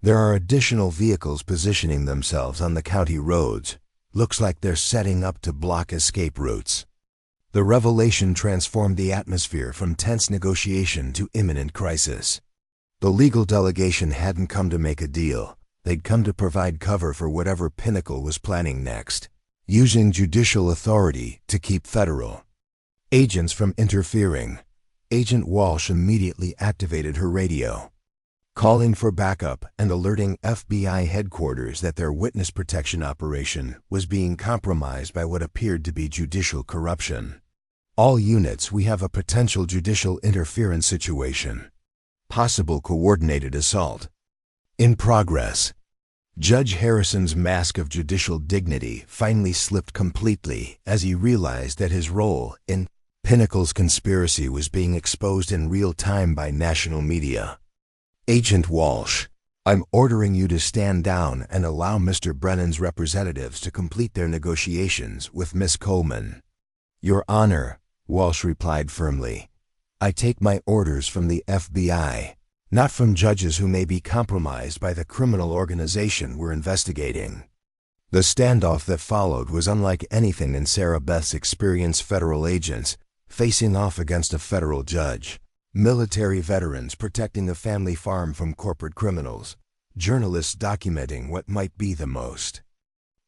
S1: There are additional vehicles positioning themselves on the county roads. Looks like they're setting up to block escape routes. The revelation transformed the atmosphere from tense negotiation to imminent crisis. The legal delegation hadn't come to make a deal. They'd come to provide cover for whatever Pinnacle was planning next, using judicial authority to keep federal agents from interfering. Agent Walsh immediately activated her radio, calling for backup and alerting FBI headquarters that their witness protection operation was being compromised by what appeared to be judicial corruption. All units, we have a potential judicial interference situation. Possible coordinated assault in progress. Judge Harrison's mask of judicial dignity finally slipped completely as he realized that his role in Pinnacle's conspiracy was being exposed in real time by national media. Agent Walsh, I'm ordering you to stand down and allow Mr. Brennan's representatives to complete their negotiations with Miss Coleman. Your Honor, Walsh replied firmly, I take my orders from the FBI, not from judges who may be compromised by the criminal organization we're investigating. The standoff that followed was unlike anything in Sarah Beth's experience. Federal agents facing off against a federal judge, military veterans protecting the family farm from corporate criminals, journalists documenting what might be the most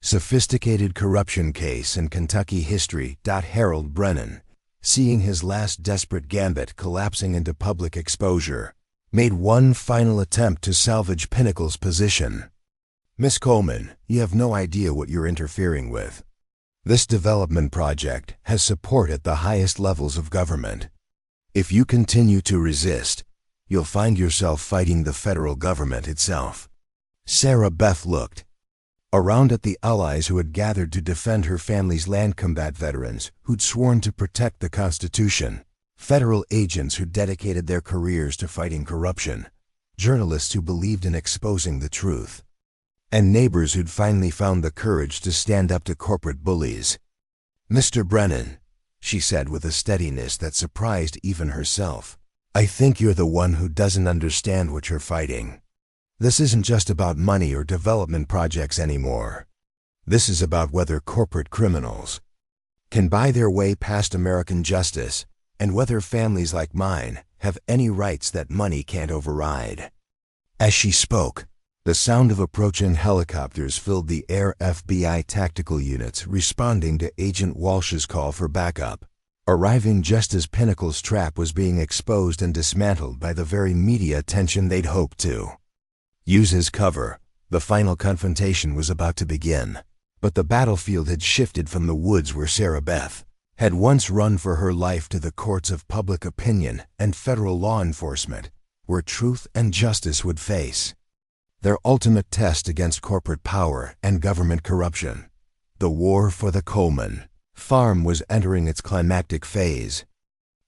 S1: sophisticated corruption case in Kentucky history. Harold Brennan, seeing his last desperate gambit collapsing into public exposure, made one final attempt to salvage Pinnacle's position. Miss Coleman, you have no idea what you're interfering with. This development project has support at the highest levels of government. If you continue to resist, you'll find yourself fighting the federal government itself. Sarah Beth looked around at the allies who had gathered to defend her family's land, combat veterans who'd sworn to protect the Constitution, Federal agents who dedicated their careers to fighting corruption, journalists who believed in exposing the truth, and neighbors who'd finally found the courage to stand up to corporate bullies. "Mr. Brennan," she said with a steadiness that surprised even herself, "I think you're the one who doesn't understand what you're fighting. This isn't just about money or development projects anymore. This is about whether corporate criminals can buy their way past American justice, and whether families like mine have any rights that money can't override." As she spoke, the sound of approaching helicopters filled the air. FBI tactical units responding to Agent Walsh's call for backup, arriving just as Pinnacle's trap was being exposed and dismantled by the very media attention they'd hoped to use as cover. The final confrontation was about to begin, but the battlefield had shifted from the woods where Sarah Beth had once run for her life to the courts of public opinion and federal law enforcement, where truth and justice would face their ultimate test against corporate power and government corruption. The war for the Coleman farm was entering its climactic phase,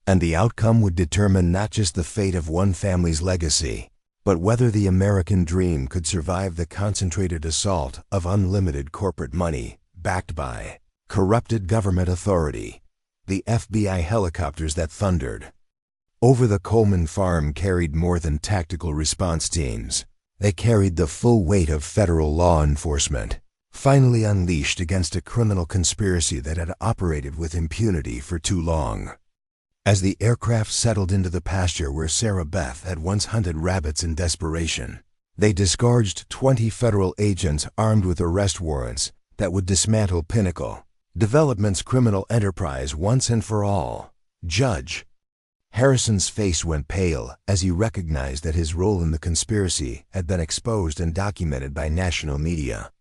S1: and the outcome would determine not just the fate of one family's legacy, but whether the American dream could survive the concentrated assault of unlimited corporate money backed by corrupted government authority. The FBI helicopters that thundered over the Coleman farm carried more than tactical response teams. They carried the full weight of federal law enforcement, finally unleashed against a criminal conspiracy that had operated with impunity for too long. As the aircraft settled into the pasture where Sarah Beth had once hunted rabbits in desperation, they disgorged 20 federal agents armed with arrest warrants that would dismantle Pinnacle Development's criminal enterprise once and for all. Judge Harrison's face went pale as he recognized that his role in the conspiracy had been exposed and documented by national media.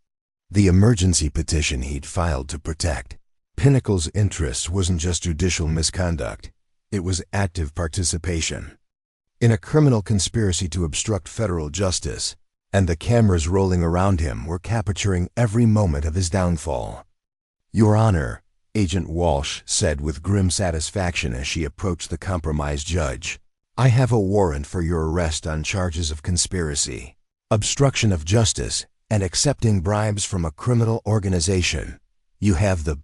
S1: The emergency petition he'd filed to protect Pinnacle's interests wasn't just judicial misconduct, it was active participation in a criminal conspiracy to obstruct federal justice, and the cameras rolling around him were capturing every moment of his downfall. "Your Honor," Agent Walsh said with grim satisfaction as she approached the compromised judge, "I have a warrant for your arrest on charges of conspiracy, obstruction of justice, and accepting bribes from a criminal organization. You have the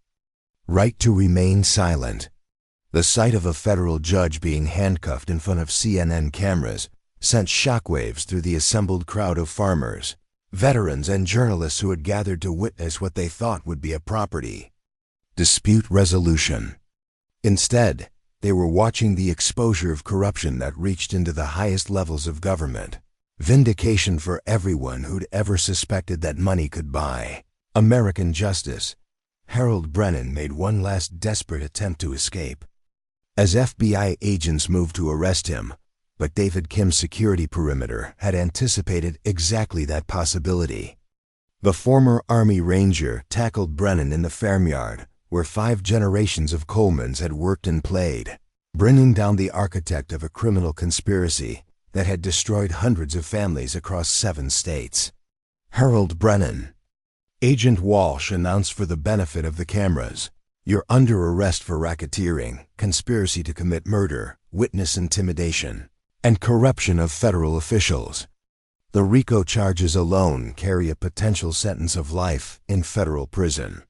S1: right to remain silent." The sight of a federal judge being handcuffed in front of CNN cameras sent shockwaves through the assembled crowd of farmers, veterans, and journalists who had gathered to witness what they thought would be a property dispute resolution. Instead, they were watching the exposure of corruption that reached into the highest levels of government, vindication for everyone who'd ever suspected that money could buy American justice. Harold Brennan made one last desperate attempt to escape as FBI agents moved to arrest him, but David Kim's security perimeter had anticipated exactly that possibility. The former Army Ranger tackled Brennan in the farmyard, where 5 generations of Colemans had worked and played, bringing down the architect of a criminal conspiracy that had destroyed hundreds of families across 7 states. "Harold Brennan," Agent Walsh announced for the benefit of the cameras, "you're under arrest for racketeering, conspiracy to commit murder, witness intimidation, and corruption of federal officials. The RICO charges alone carry a potential sentence of life in federal prison."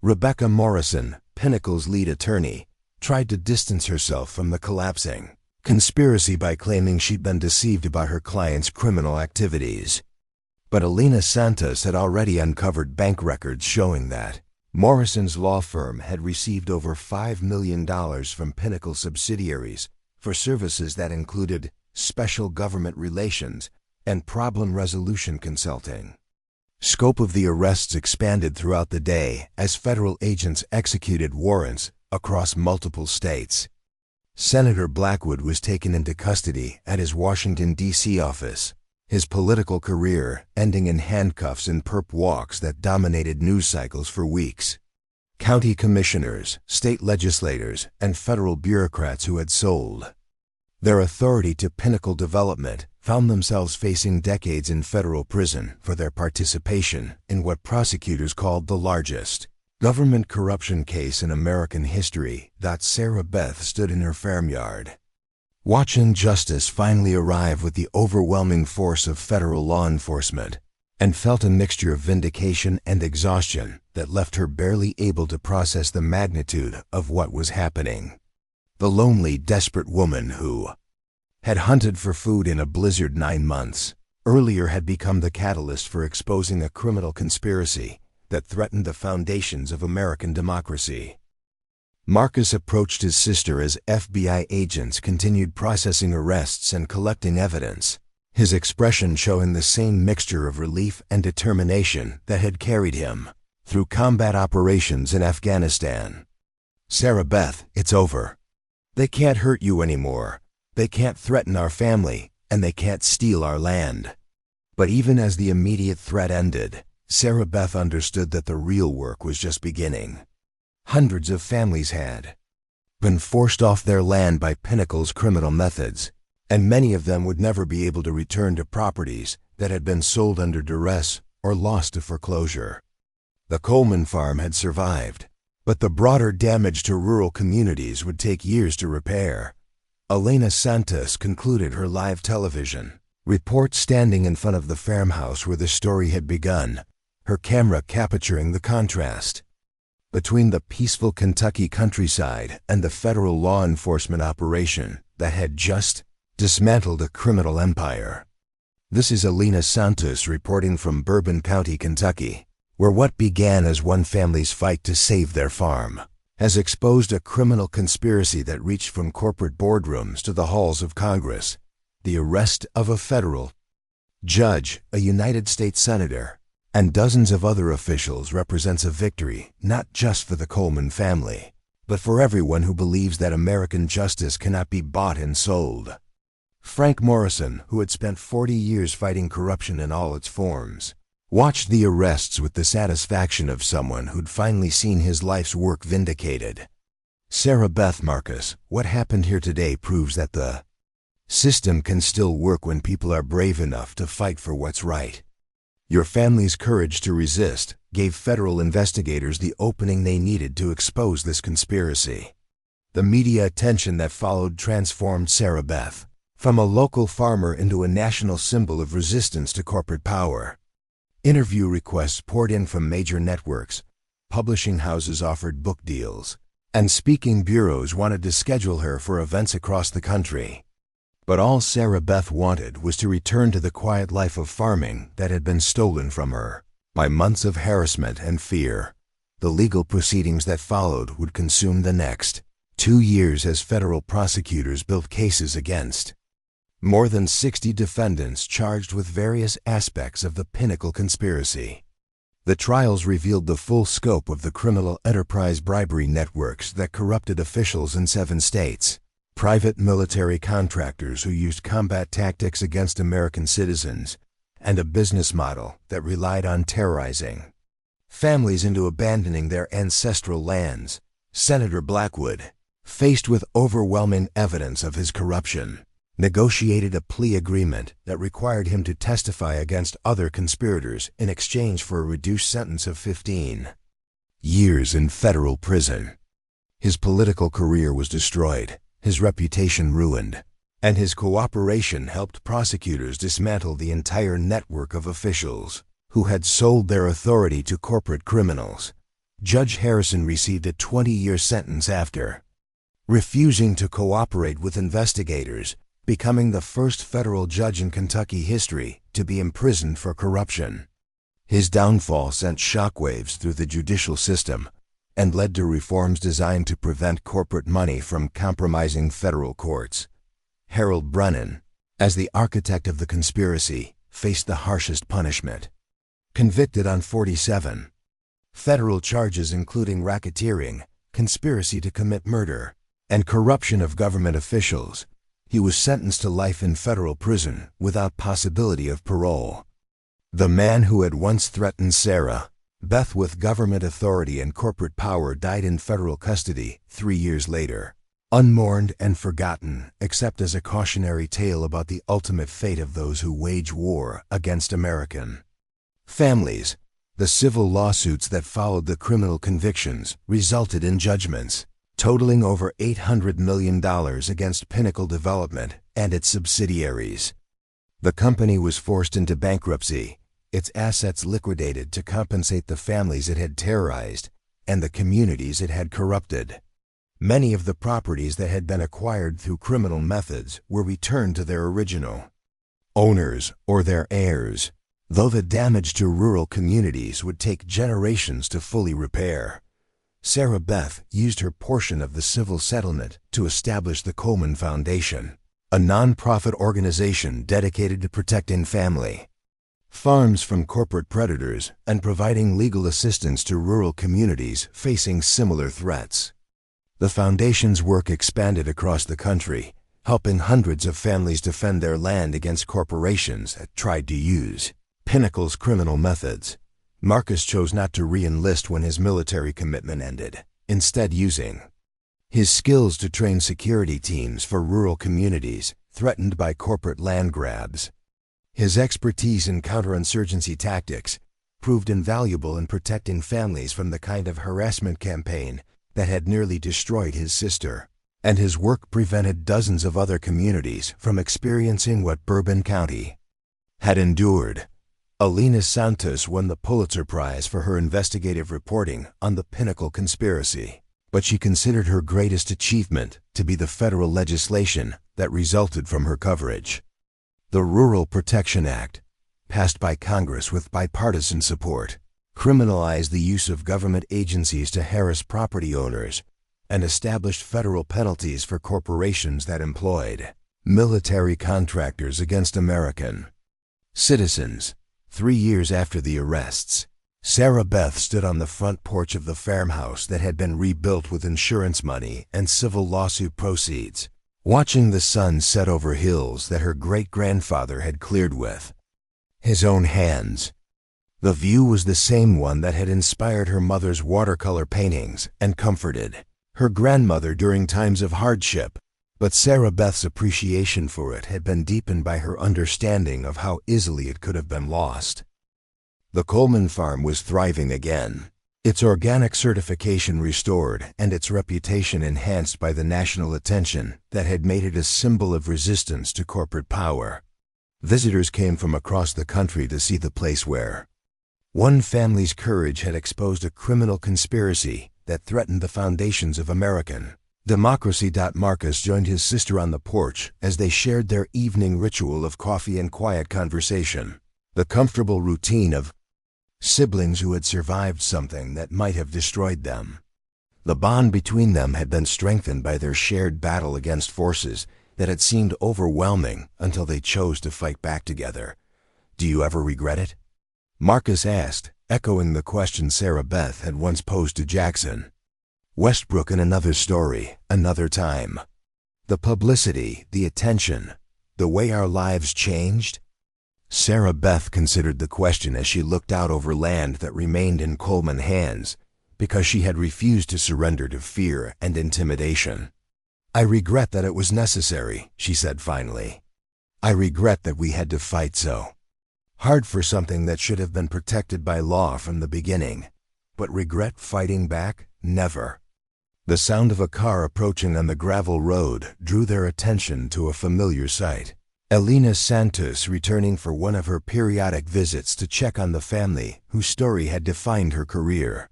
S1: Rebecca Morrison, Pinnacle's lead attorney, tried to distance herself from the collapsing conspiracy by claiming she'd been deceived about her client's criminal activities. But Alina Santos had already uncovered bank records showing that Morrison's law firm had received over $5 million from Pinnacle subsidiaries for services that included special government relations and problem resolution consulting. Scope of the arrests expanded throughout the day as federal agents executed warrants across multiple states. Senator Blackwood was taken into custody at his Washington, D.C. office, his political career ending in handcuffs and perp walks that dominated news cycles for weeks. County commissioners, state legislators, and federal bureaucrats who had sold their authority to Pinnacle Development found themselves facing decades in federal prison for their participation in what prosecutors called the largest Government corruption case in American history. Sarah Beth stood in her farmyard, watching justice finally arrive with the overwhelming force of federal law enforcement, and felt a mixture of vindication and exhaustion that left her barely able to process the magnitude of what was happening. The lonely, desperate woman who had hunted for food in a blizzard 9 months earlier had become the catalyst for exposing a criminal conspiracy that threatened the foundations of American democracy. Marcus approached his sister as FBI agents continued processing arrests and collecting evidence, his expression showing the same mixture of relief and determination that had carried him through combat operations in Afghanistan. "Sarah Beth, it's over. They can't hurt you anymore. They can't threaten our family, and they can't steal our land." But even as the immediate threat ended, Sarah Beth understood that the real work was just beginning. Hundreds of families had been forced off their land by Pinnacle's criminal methods, and many of them would never be able to return to properties that had been sold under duress or lost to foreclosure. The Coleman farm had survived, but the broader damage to rural communities would take years to repair. Elena Santos concluded her live television report standing in front of the farmhouse where the story had begun, her camera capturing the contrast between the peaceful Kentucky countryside and the federal law enforcement operation that had just dismantled a criminal empire. This is Elena Santos reporting from Bourbon County, Kentucky, where what began as one family's fight to save their farm has exposed a criminal conspiracy that reached from corporate boardrooms to the halls of Congress. The arrest of a federal judge, a United States senator, and dozens of other officials represents a victory not just for the Coleman family, but for everyone who believes that American justice cannot be bought and sold. Frank Morrison, who had spent 40 years fighting corruption in all its forms, watched the arrests with the satisfaction of someone who'd finally seen his life's work vindicated. Sarah Beth, Marcus, what happened here today proves that the system can still work when people are brave enough to fight for what's right. Your family's courage to resist gave federal investigators the opening they needed to expose this conspiracy. The media attention that followed transformed Sarah Beth from a local farmer into a national symbol of resistance to corporate power. Interview requests poured in from major networks, publishing houses offered book deals, and speaking bureaus wanted to schedule her for events across the country. But all Sarah Beth wanted was to return to the quiet life of farming that had been stolen from her by months of harassment and fear. The legal proceedings that followed would consume the next 2 years as federal prosecutors built cases against more than 60 defendants charged with various aspects of the Pinnacle conspiracy. The trials revealed the full scope of the criminal enterprise bribery networks that corrupted officials in 7 states, private military contractors who used combat tactics against American citizens, and a business model that relied on terrorizing families into abandoning their ancestral lands. Senator Blackwood, faced with overwhelming evidence of his corruption, negotiated a plea agreement that required him to testify against other conspirators in exchange for a reduced sentence of 15 years in federal prison. His political career was destroyed, his reputation ruined, and his cooperation helped prosecutors dismantle the entire network of officials who had sold their authority to corporate criminals. Judge Harrison received a 20-year sentence after refusing to cooperate with investigators, becoming the first federal judge in Kentucky history to be imprisoned for corruption. His downfall sent shockwaves through the judicial system and led to reforms designed to prevent corporate money from compromising federal courts. Harold Brennan, as the architect of the conspiracy, faced the harshest punishment. Convicted on 47 federal charges including racketeering, conspiracy to commit murder, and corruption of government officials, he was sentenced to life in federal prison without possibility of parole. The man who had once threatened Sarah Beth with government authority and corporate power died in federal custody 3 years later, unmourned and forgotten except as a cautionary tale about the ultimate fate of those who wage war against American families. The civil lawsuits that followed the criminal convictions resulted in judgments totaling over $800 million against Pinnacle Development and its subsidiaries. The company was forced into bankruptcy, its assets liquidated to compensate the families it had terrorized and the communities it had corrupted. Many of the properties that had been acquired through criminal methods were returned to their original owners or their heirs, though the damage to rural communities would take generations to fully repair. Sarah Beth used her portion of the civil settlement to establish the Coleman Foundation, a non-profit organization dedicated to protecting family farms from corporate predators and providing legal assistance to rural communities facing similar threats. The foundation's work expanded across the country, helping hundreds of families defend their land against corporations that tried to use Pinnacle's criminal methods. Marcus chose not to re-enlist when his military commitment ended, instead using his skills to train security teams for rural communities threatened by corporate land grabs. His expertise in counterinsurgency tactics proved invaluable in protecting families from the kind of harassment campaign that had nearly destroyed his sister, and his work prevented dozens of other communities from experiencing what Bourbon County had endured. Alina Santos won the Pulitzer Prize for her investigative reporting on the Pinnacle conspiracy, but she considered her greatest achievement to be the federal legislation that resulted from her coverage. The Rural Protection Act, passed by Congress with bipartisan support, criminalized the use of government agencies to harass property owners and established federal penalties for corporations that employed military contractors against American citizens. 3 years after the arrests, Sarah Beth stood on the front porch of the farmhouse that had been rebuilt with insurance money and civil lawsuit proceeds, watching the sun set over hills that her great-grandfather had cleared with his own hands. The view was the same one that had inspired her mother's watercolor paintings and comforted her grandmother during times of hardship, but Sarah Beth's appreciation for it had been deepened by her understanding of how easily it could have been lost. The Coleman farm was thriving again, its organic certification restored and its reputation enhanced by the national attention that had made it a symbol of resistance to corporate power. Visitors came from across the country to see the place where one family's courage had exposed a criminal conspiracy that threatened the foundations of American democracy. Marcus joined his sister on the porch as they shared their evening ritual of coffee and quiet conversation, the comfortable routine of siblings who had survived something that might have destroyed them. The bond between them had been strengthened by their shared battle against forces that had seemed overwhelming until they chose to fight back together. "Do you ever regret it?" Marcus asked, echoing the question Sarah Beth had once posed to Jackson Westbrook in Another Story, Another Time. The publicity, the attention, the way our lives changed? Sarah Beth considered the question as she looked out over land that remained in Coleman hands because she had refused to surrender to fear and intimidation. "I regret that it was necessary," she said finally. "I regret that we had to fight so hard for something that should have been protected by law from the beginning. But regret fighting back? Never." The sound of a car approaching on the gravel road drew their attention to a familiar sight. Alina Santos returning for one of her periodic visits to check on the family whose story had defined her career.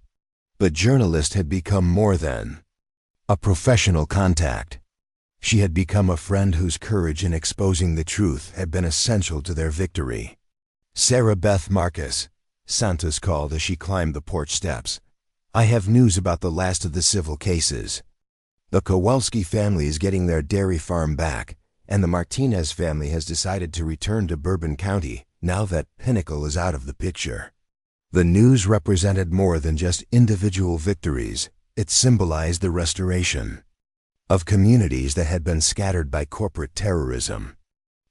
S1: The journalist had become more than a professional contact. She had become a friend whose courage in exposing the truth had been essential to their victory. "Sarah Beth Marcus," Santos called as she climbed the porch steps. "I have news about the last of the civil cases. The Kowalski family is getting their dairy farm back, and the Martinez family has decided to return to Bourbon County now that Pinnacle is out of the picture." The news represented more than just individual victories. It symbolized the restoration of communities that had been scattered by corporate terrorism.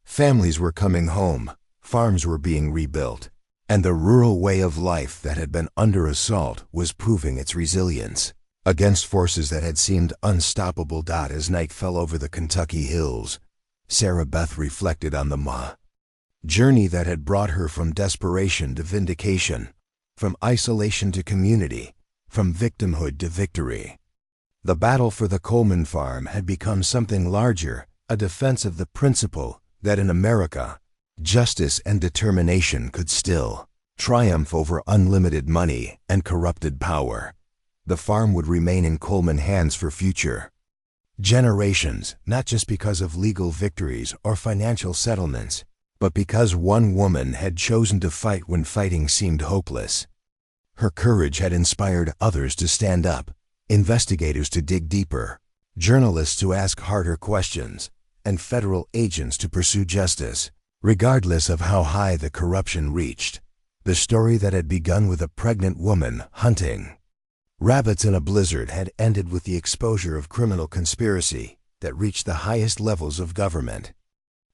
S1: Families were coming home, farms were being rebuilt, and the rural way of life that had been under assault was proving its resilience against forces that had seemed unstoppable. As night fell over the Kentucky hills, Sarah Beth reflected on the journey that had brought her from desperation to vindication, from isolation to community, from victimhood to victory. The battle for the Coleman farm had become something larger, a defense of the principle that in America, justice and determination could still triumph over unlimited money and corrupted power. The farm would remain in Coleman hands for future generations, not just because of legal victories or financial settlements, but because one woman had chosen to fight when fighting seemed hopeless. Her courage had inspired others to stand up, investigators to dig deeper, journalists to ask harder questions, and federal agents to pursue justice, regardless of how high the corruption reached. The story that had begun with a pregnant woman hunting rabbits in a blizzard had ended with the exposure of criminal conspiracy that reached the highest levels of government.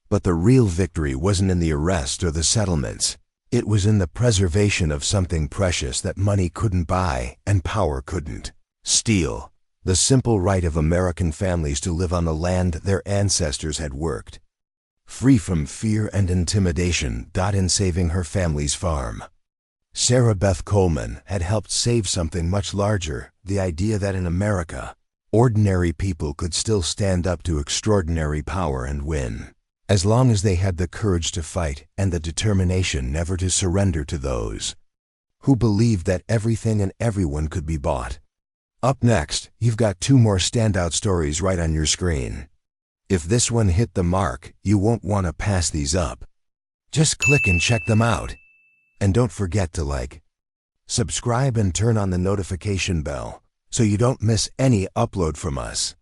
S1: But the real victory wasn't in the arrest or the settlements. It was in the preservation of something precious that money couldn't buy and power couldn't steal: the simple right of American families to live on the land their ancestors had worked, free from fear and intimidation. In saving her family's farm, Sarah Beth Coleman had helped save something much larger: the idea that in America, ordinary people could still stand up to extraordinary power and win, as long as they had the courage to fight and the determination never to surrender to those who believed that everything and everyone could be bought. Up next, you've got two more standout stories right on your screen. If this one hit the mark, you won't want to pass these up. Just click and check them out. And don't forget to like, subscribe, and turn on the notification bell so you don't miss any upload from us.